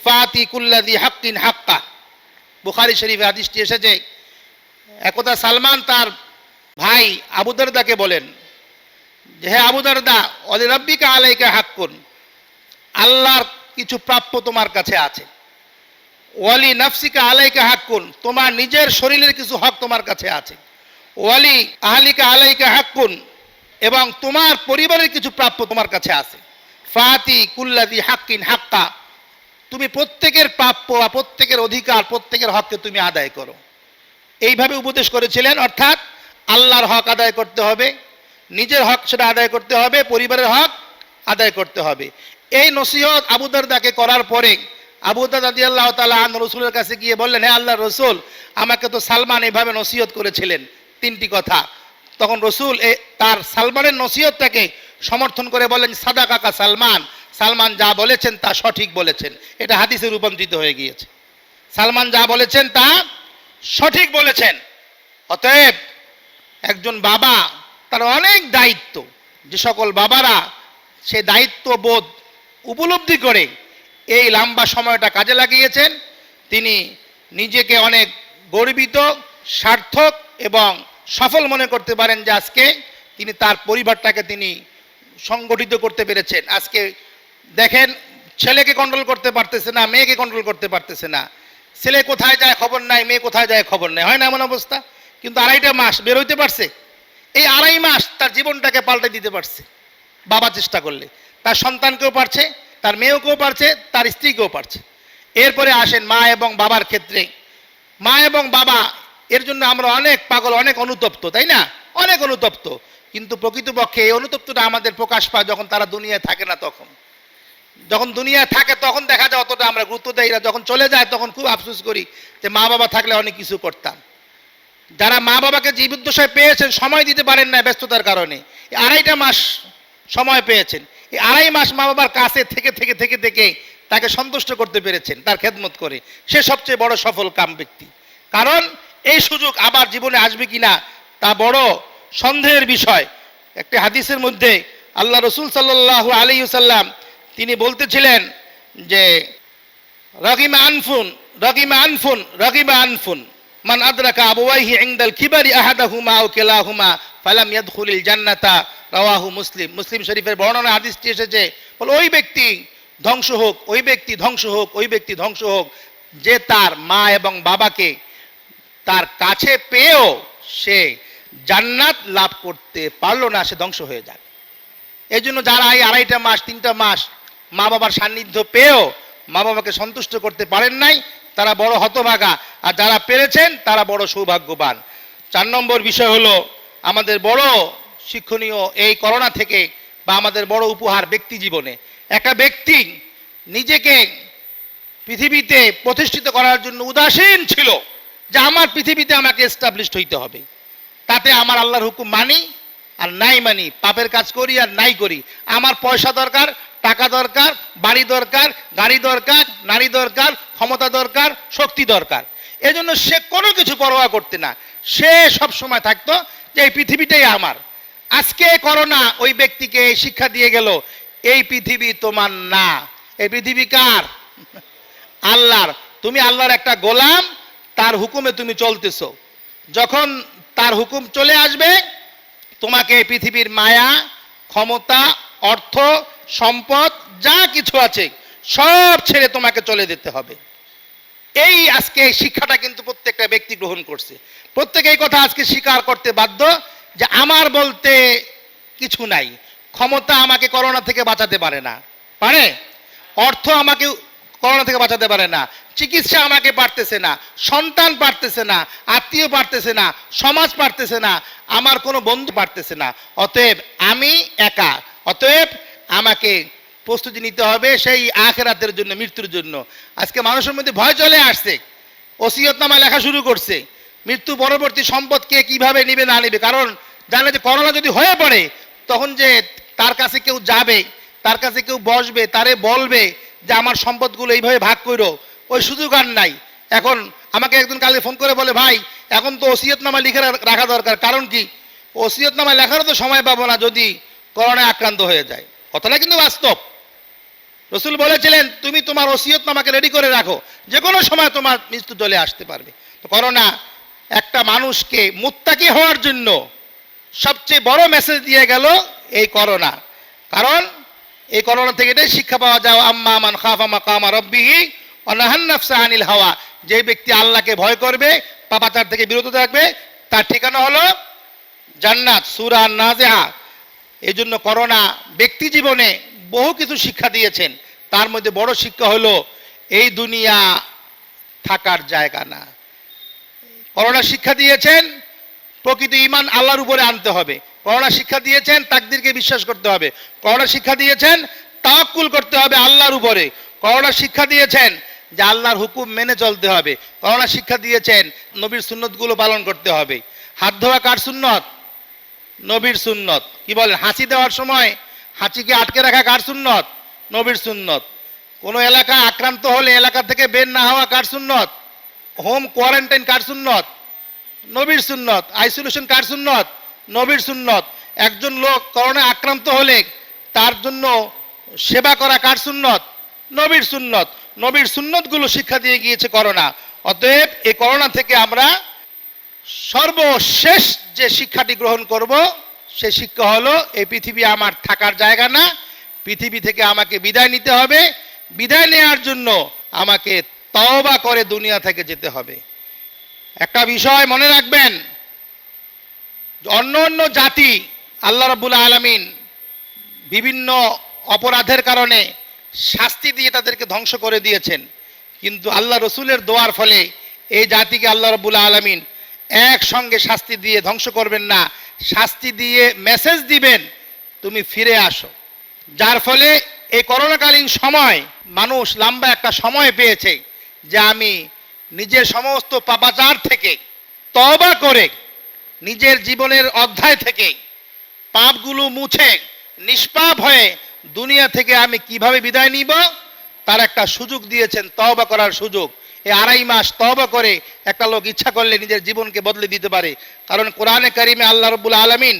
A: ফাতি কুল্লাযী হাক্কিন হাক্কা। বুখারী শরীফে হাদিসটি এসেছে। একদা সালমান তার ভাই আবু দারদাকে বলেন যে, হে আবু দারদা, ওয়া লিরব্বিকা আলাইকা হাক্কুন, আল্লাহর কিছু প্রাপ্য তোমার কাছে আছে। ওয়ালি নাফসিকা আলাইকা হাক্কুন, তোমার নিজের শরীরের কিছু হক তোমার কাছে আছে। ওয়ালি আহলিকা আলাইকা হাক্কুন, এবং তোমার পরিবারের কিছু প্রাপ্য তোমার কাছে আছে। ফাতি কুল্লাযী হাক্কিন হাক্কা, তুমি প্রত্যেকের প্রাপ্য বা প্রত্যেকের অধিকার, প্রত্যেকের হককে তুমি আদায় করো। এইভাবে উপদেশ করেছিলেন। অর্থাৎ আল্লাহর হক আদায় করতে হবে, নিজের হক সেটা আদায় করতে হবে, পরিবারের হক আদায় করতে হবে। এই নসিহত আবু দারদাকে করার পরে আবু দারদা রাদিয়াল্লাহু তাআলা আনহু রাসূলের কাছে গিয়ে বললেন, হে আল্লাহর রাসূল, আমাকে তো সালমান এইভাবে নসিহত করেছিলেন 3টি কথা। তখন রসুল তার সালমানের নসিহতটাকে সমর্থন করে বলেন, সাদাকাকা সালমান, সালমান যা বলেছেন তা সঠিক বলেছেন। এটা হাদিসে রূপান্তরিত হয়ে গিয়েছে। সালমান যা বলেছেন তা সঠিক বলেছেন। অতএব একজন বাবা তার অনেক দায়িত্ব, যে সকল বাবারা সে দায়িত্ববোধ উপলব্ধি করে এই লম্বা সময়টা কাজে লাগিয়েছেন, তিনি নিজেকে অনেক গর্বিত, সার্থক এবং সফল মনে করতে পারেন যে আজকে তিনি তার পরিবারটাকে তিনি সংগঠিত করতে পেরেছেন। আজকে দেখেন, ছেলেকে কন্ট্রোল করতে পারতেছে না, মেয়েকে কন্ট্রোল করতে পারতেছে না। ছেলে কোথায় যায় খবর নাই, মেয়ে কোথায় যায় খবর নাই, হয় না এমন অবস্থা? কিন্তু 2.5 মাস বের হইতে পারছে। এই 2.5 মাস তার জীবনটাকে পাল্টে দিতে পারছে বাবা চেষ্টা করলে। তার সন্তানকেও পারছে, তার মেয়েকেও পারছে, তার স্ত্রীকেও পারছে। এরপরে আসেন মা এবং বাবার ক্ষেত্রে। মা এবং বাবা এর জন্য আমরা অনেক পাগল, অনেক অনুতপ্ত, তাই না? অনেক অনুতপ্ত। কিন্তু প্রকৃতপক্ষে এই অনুতপ্তটা আমাদের প্রকাশ পায় যখন তারা দুনিয়ায় থাকে না। তখন যখন দুনিয়ায় থাকে তখন দেখা যায় অতটা আমরা গুরুত্ব দেই না। যখন চলে যায় তখন খুব আফসোস করি যে মা বাবা থাকলে অনেক কিছু করতাম। যারা মা বাবাকে জীবদ্দশায় পেয়েছেন, সময় দিতে পারেন না ব্যস্ততার কারণে, 2.5 মাস সময় পেয়েছেন। এই 2.5 মাস মা বাবার কাছে থেকে থেকে থেকে থেকে তাকে সন্তুষ্ট করতে পেরেছেন তার খেদমত করে, সে সবচেয়ে বড় সফল কাম ব্যক্তি। কারণ এই সুযোগ আবার জীবনে আসবে কিনা তা বড় সন্দেহের বিষয়। একটি হাদিসের মধ্যে আল্লাহ রসুল সাল্লাল্লাহু আলাইহি ওয়াসাল্লাম তিনি বলতেছিলেন যে, রাগিমা আনফুন রাগিমা আনফুন রাগিমা আনফুন মান আদরাকা আবওয়াইহি ইনদাল কিবারি আহাদাহুমা আও কিলাহুমা ফালাম ইয়াদখুলিল জান্নাতা, রাওয়াহু মুসলিম। মুসলিম শরীফের বর্ণনা হাদিসটি এসেছে। বল, ওই ব্যক্তি ধ্বংস হোক, ওই ব্যক্তি ধ্বংস হোক, ওই ব্যক্তি ধ্বংস হোক যে তার মা এবং বাবাকে তার কাছে পেয়েও সে জান্নাত লাভ করতে পারলো না, সে ধ্বংস হয়ে যাবে। এই জন্য যারা এই 2.5 মাস 3টা মাস মা বাবার সান্নিধ্য পেয়েও মা বাবাকে সন্তুষ্ট করতে পারেন নাই, তারা বড় হতভাগা। আর যারা পেরেছেন তারা বড় সৌভাগ্যবান। 4 নম্বর বিষয় হলো আমাদের বড় শিক্ষণীয় এই করোনা থেকে, বা আমাদের বড় উপহার ব্যক্তি জীবনে। একটা ব্যক্তি নিজেকে পৃথিবীতে প্রতিষ্ঠিত করার জন্য উদাসীন ছিল যে আমার পৃথিবীতে আমাকে এস্টাবলিশড হইতে হবে, তাতে আমার আল্লাহর হুকুম মানি আর নাই মানি, পাপের কাজ করি আর নাই করি, আমার পয়সা দরকার, টাকা দরকার, বাড়ি দরকার, গাড়ি দরকার, নারী দরকার, ক্ষমতা দরকার, শক্তি দরকার। এজন্য সে কোনো কিছু পরোয়া করতে না, সে সব সময় থাকতো যে এই পৃথিবীটাই আমার। আজকে করোনা ওই ব্যক্তিকে শিক্ষা দিয়ে গেল, এই পৃথিবী তোমার না, এই পৃথিবী কার? আল্লাহর। তুমি আল্লাহর একটা গোলাম, তার হুকুমে তুমি চলতেছো। যখন তার হুকুম চলে আসবে, তোমাকে পৃথিবীর মায়া, ক্ষমতা, অর্থ, সম্পদ যা কিছু আছে সব ছেড়ে তোমাকে চলে যেতে হবে। এই আজকে শিক্ষাটা কিন্তু প্রত্যেকটা ব্যক্তি গ্রহণ করছে। প্রত্যেকে এই কথা আজকে স্বীকার করতে বাধ্য যে আমার বলতে কিছু নাই। ক্ষমতা আমাকে করোনা থেকে বাঁচাতে পারে না, পারে? অর্থ আমাকে করোনা থেকে বাঁচাতে পারে না, চিকিৎসা আমাকে পারতেছে না, সন্তান পারতেছে না, আত্মীয় পারতেছে না, সমাজ পারতেছে না, আমার কোনো বন্ধু পারতেছে না। অতএব আমি একা। অতএব আমাকে প্রস্তুতি নিতে হবে সেই আখিরাতের জন্য, মৃত্যুর জন্য। আজকে মানুষের মধ্যে ভয় চলে আসছে, ওসিয়তনামা লেখা শুরু করছে, মৃত্যু পরবর্তী সম্পদ কে কিভাবে নিবে না নিবে। কারণ জানে যে করোনা যদি হয়ে পড়ে তখন যে তার কাছে কেউ যাবে, তার কাছে কেউ বসবে, তারে বলবে যে আমার সম্পদগুলো এইভাবে ভাগ করো, ওই সুযোগ আর নাই। এখন আমাকে একজন কালকে ফোন করে বলে, ভাই এখন তো ওসিয়তনামা লিখে রাখা দরকার। কারণ কি, ওসিয়তনামা লেখারও তো সময় পাবো না যদি করোনায় আক্রান্ত হয়ে যায়। কথাটা কিন্তু বাস্তব। রসুল বলেছিলেন তুমি তোমার ওসিয়তনামাকে রেডি করে রাখো, যে কোনো সময় তোমার মৃত্যু চলে আসতে পারবে। তো করোনা একটা মানুষকে মুত্তাকি হওয়ার জন্য সবচেয়ে বড় মেসেজ দিয়ে গেল এই করোনা। কারণ এই করোনা থেকে এটাই শিক্ষা পাওয়া যায়, আম্মা মান খাফা মাকামা রাব্বিহি ওয়া নাহান নাফসা আনিল হাওয়া। যে ব্যক্তি আল্লাহকে ভয় করবে, পাপাচার থেকে বিরত থাকবে, তার ঠিকানা হলো জান্নাত। সূরা আন-নাজিআ। এই জন্য করোনা ব্যক্তি জীবনে বহু কিছু শিক্ষা দিয়েছেন। তার মধ্যে বড় শিক্ষা হলো এই দুনিয়া থাকার জায়গা না। করোনা শিক্ষা দিয়েছেন প্রকৃত ঈমান আল্লাহর উপরে আনতে হবে। করোনা শিক্ষা দিয়েছেন তাকদীরকে বিশ্বাস করতে হবে। করোনা শিক্ষা দিয়েছেন তাওয়াক্কুল করতে হবে আল্লাহর উপরে। করোনা শিক্ষা দিয়েছেন যে আল্লাহর হুকুম মেনে চলতে হবে। করোনা শিক্ষা দিয়েছেন নবীর সুন্নতগুলো পালন করতে হবে। হাত ধোয়া কার সুন্নত? নবীর সুন্নত। কি বলেন? হাঁচি দেওয়ার সময় হাঁচিকে আটকে রাখা কার সুন্নত? নবীর সুন্নত। কোনো এলাকা আক্রান্ত হলে এলাকা থেকে বের না হওয়া কার সুন্নত? হোম কোয়ারেন্টাইন কার সুন্নত? নবীর সুন্নত। আইসোলেশন কার সুন্নত? নবীর সুন্নত। একজন লোক করোনায় আক্রান্ত হলে তার জন্য সেবা করা কার সুন্নত? নবীর সুন্নত। নবীর সুন্নতগুলো শিক্ষা দিয়ে গিয়েছে করোনা। অতএব এই করোনা থেকে আমরা সর্বশেষ যে শিক্ষাটি গ্রহণ করব সে শিক্ষা হলো এই পৃথিবী আমার থাকার জায়গা না। পৃথিবী থেকে আমাকে বিদায় নিতে হবে। বিদায় নেওয়ার জন্য আমাকে তওবা করে দুনিয়া থেকে যেতে হবে। একটা বিষয় মনে রাখবেন, অন্য অন্য জাতি আল্লাহ রাব্বুল আলামিন বিভিন্ন অপরাধের কারণে শাস্তি দিয়ে তাদেরকে ধ্বংস করে দিয়েছেন, কিন্তু আল্লাহ রসুলের দোয়ার ফলে এই জাতিকে আল্লাহ রাব্বুল আলামিন একসঙ্গে শাস্তি দিয়ে ধ্বংস করবেন না, শাস্তি দিয়ে মেসেজ দিবেন তুমি ফিরে আসো। যার ফলে এই করোনাকালীন সময় মানুষ লম্বা একটা সময় পেয়েছে যে আমি নিজের সমস্ত পাপাচার থেকে তওবা করে নিজের জীবনের অধ্যায় থেকে পাপগুলো মুছে নিষ্পাপ হয়ে দুনিয়া থেকে আমি কিভাবে বিদায় নিব তার একটা সুযোগ দিয়েছেন, তওবা করার সুযোগ। এই 2.5 মাস তওবা করে একটা লোক ইচ্ছা করলে নিজের জীবনকে বদলে দিতে পারে। কারণ কোরআনে কারিমে আল্লাহ রাব্বুল আলামিন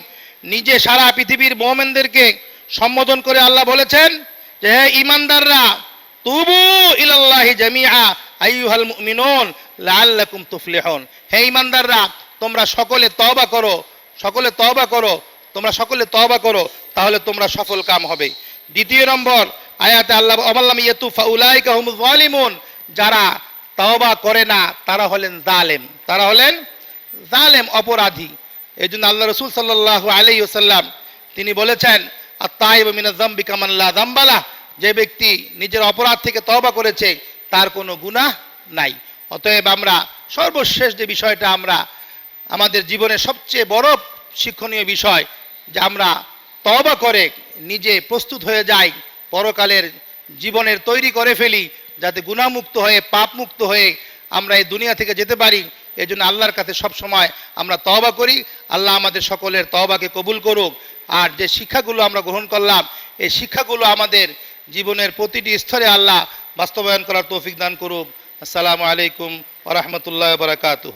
A: নিজে সারা পৃথিবীর মুমিনদেরকে সম্বোধন করে আল্লাহ বলেছেন যে হে ঈমানদাররা, তুবু ইলাল্লাহি জামিআ আইয়ুহাল মুমিনুন লাআল্লাকুম তুফলিহুন। হে ঈমানদাররা, তোমরা সকলে তওবা করো, সকলে তওবা করো, তোমরা সকলে তওবা করো, তাহলে তোমরা সফল কাম হবে। দ্বিতীয় নম্বর আয়াতে আল্লাহ আল্লাম ইয়াতু ফাউলাইকা হুমুজ জালিমুন, যারা তওবা করে না তারা হলেন জালেম, তারা হলেন জালেম, অপরাধী। এই জন্য আল্লাহ রসুল সাল্লাল্লাহু আলাইহি ওয়াসাল্লাম তিনি বলেছেন আত-তাইবু মিনাজ যামবি কামান লা যামবা লাহ, যে ব্যক্তি নিজের অপরাধ থেকে তওবা করেছে তার কোনো গুনাহ নাই। অতএব আমরা সর্বশেষ যে বিষয়টা আমরা আমাদের জীবনের সবচেয়ে বড় শিক্ষণীয় বিষয় যে আমরা তওবা করে নিজে প্রস্তুত হয়ে যাই, পরকালের জীবনের তৈরি করে ফেলি, যাতে গুনাহমুক্ত হয়ে পাপমুক্ত হয়ে আমরা এই দুনিয়া থেকে যেতে পারি। এই জন্য আল্লাহর কাছে সব সময় আমরা তওবা করি। আল্লাহ আমাদের সকলের তওবাকে কবুল করুক। আর যে শিক্ষাগুলো আমরা গ্রহণ করলাম এই শিক্ষাগুলো আমাদের জীবনের প্রতিটি স্তরে আল্লাহ বাস্তবায়ন করার তৌফিক দান করুক। আসসালামু আলাইকুম ওয়া রাহমাতুল্লাহি ওয়া বারাকাতুহু।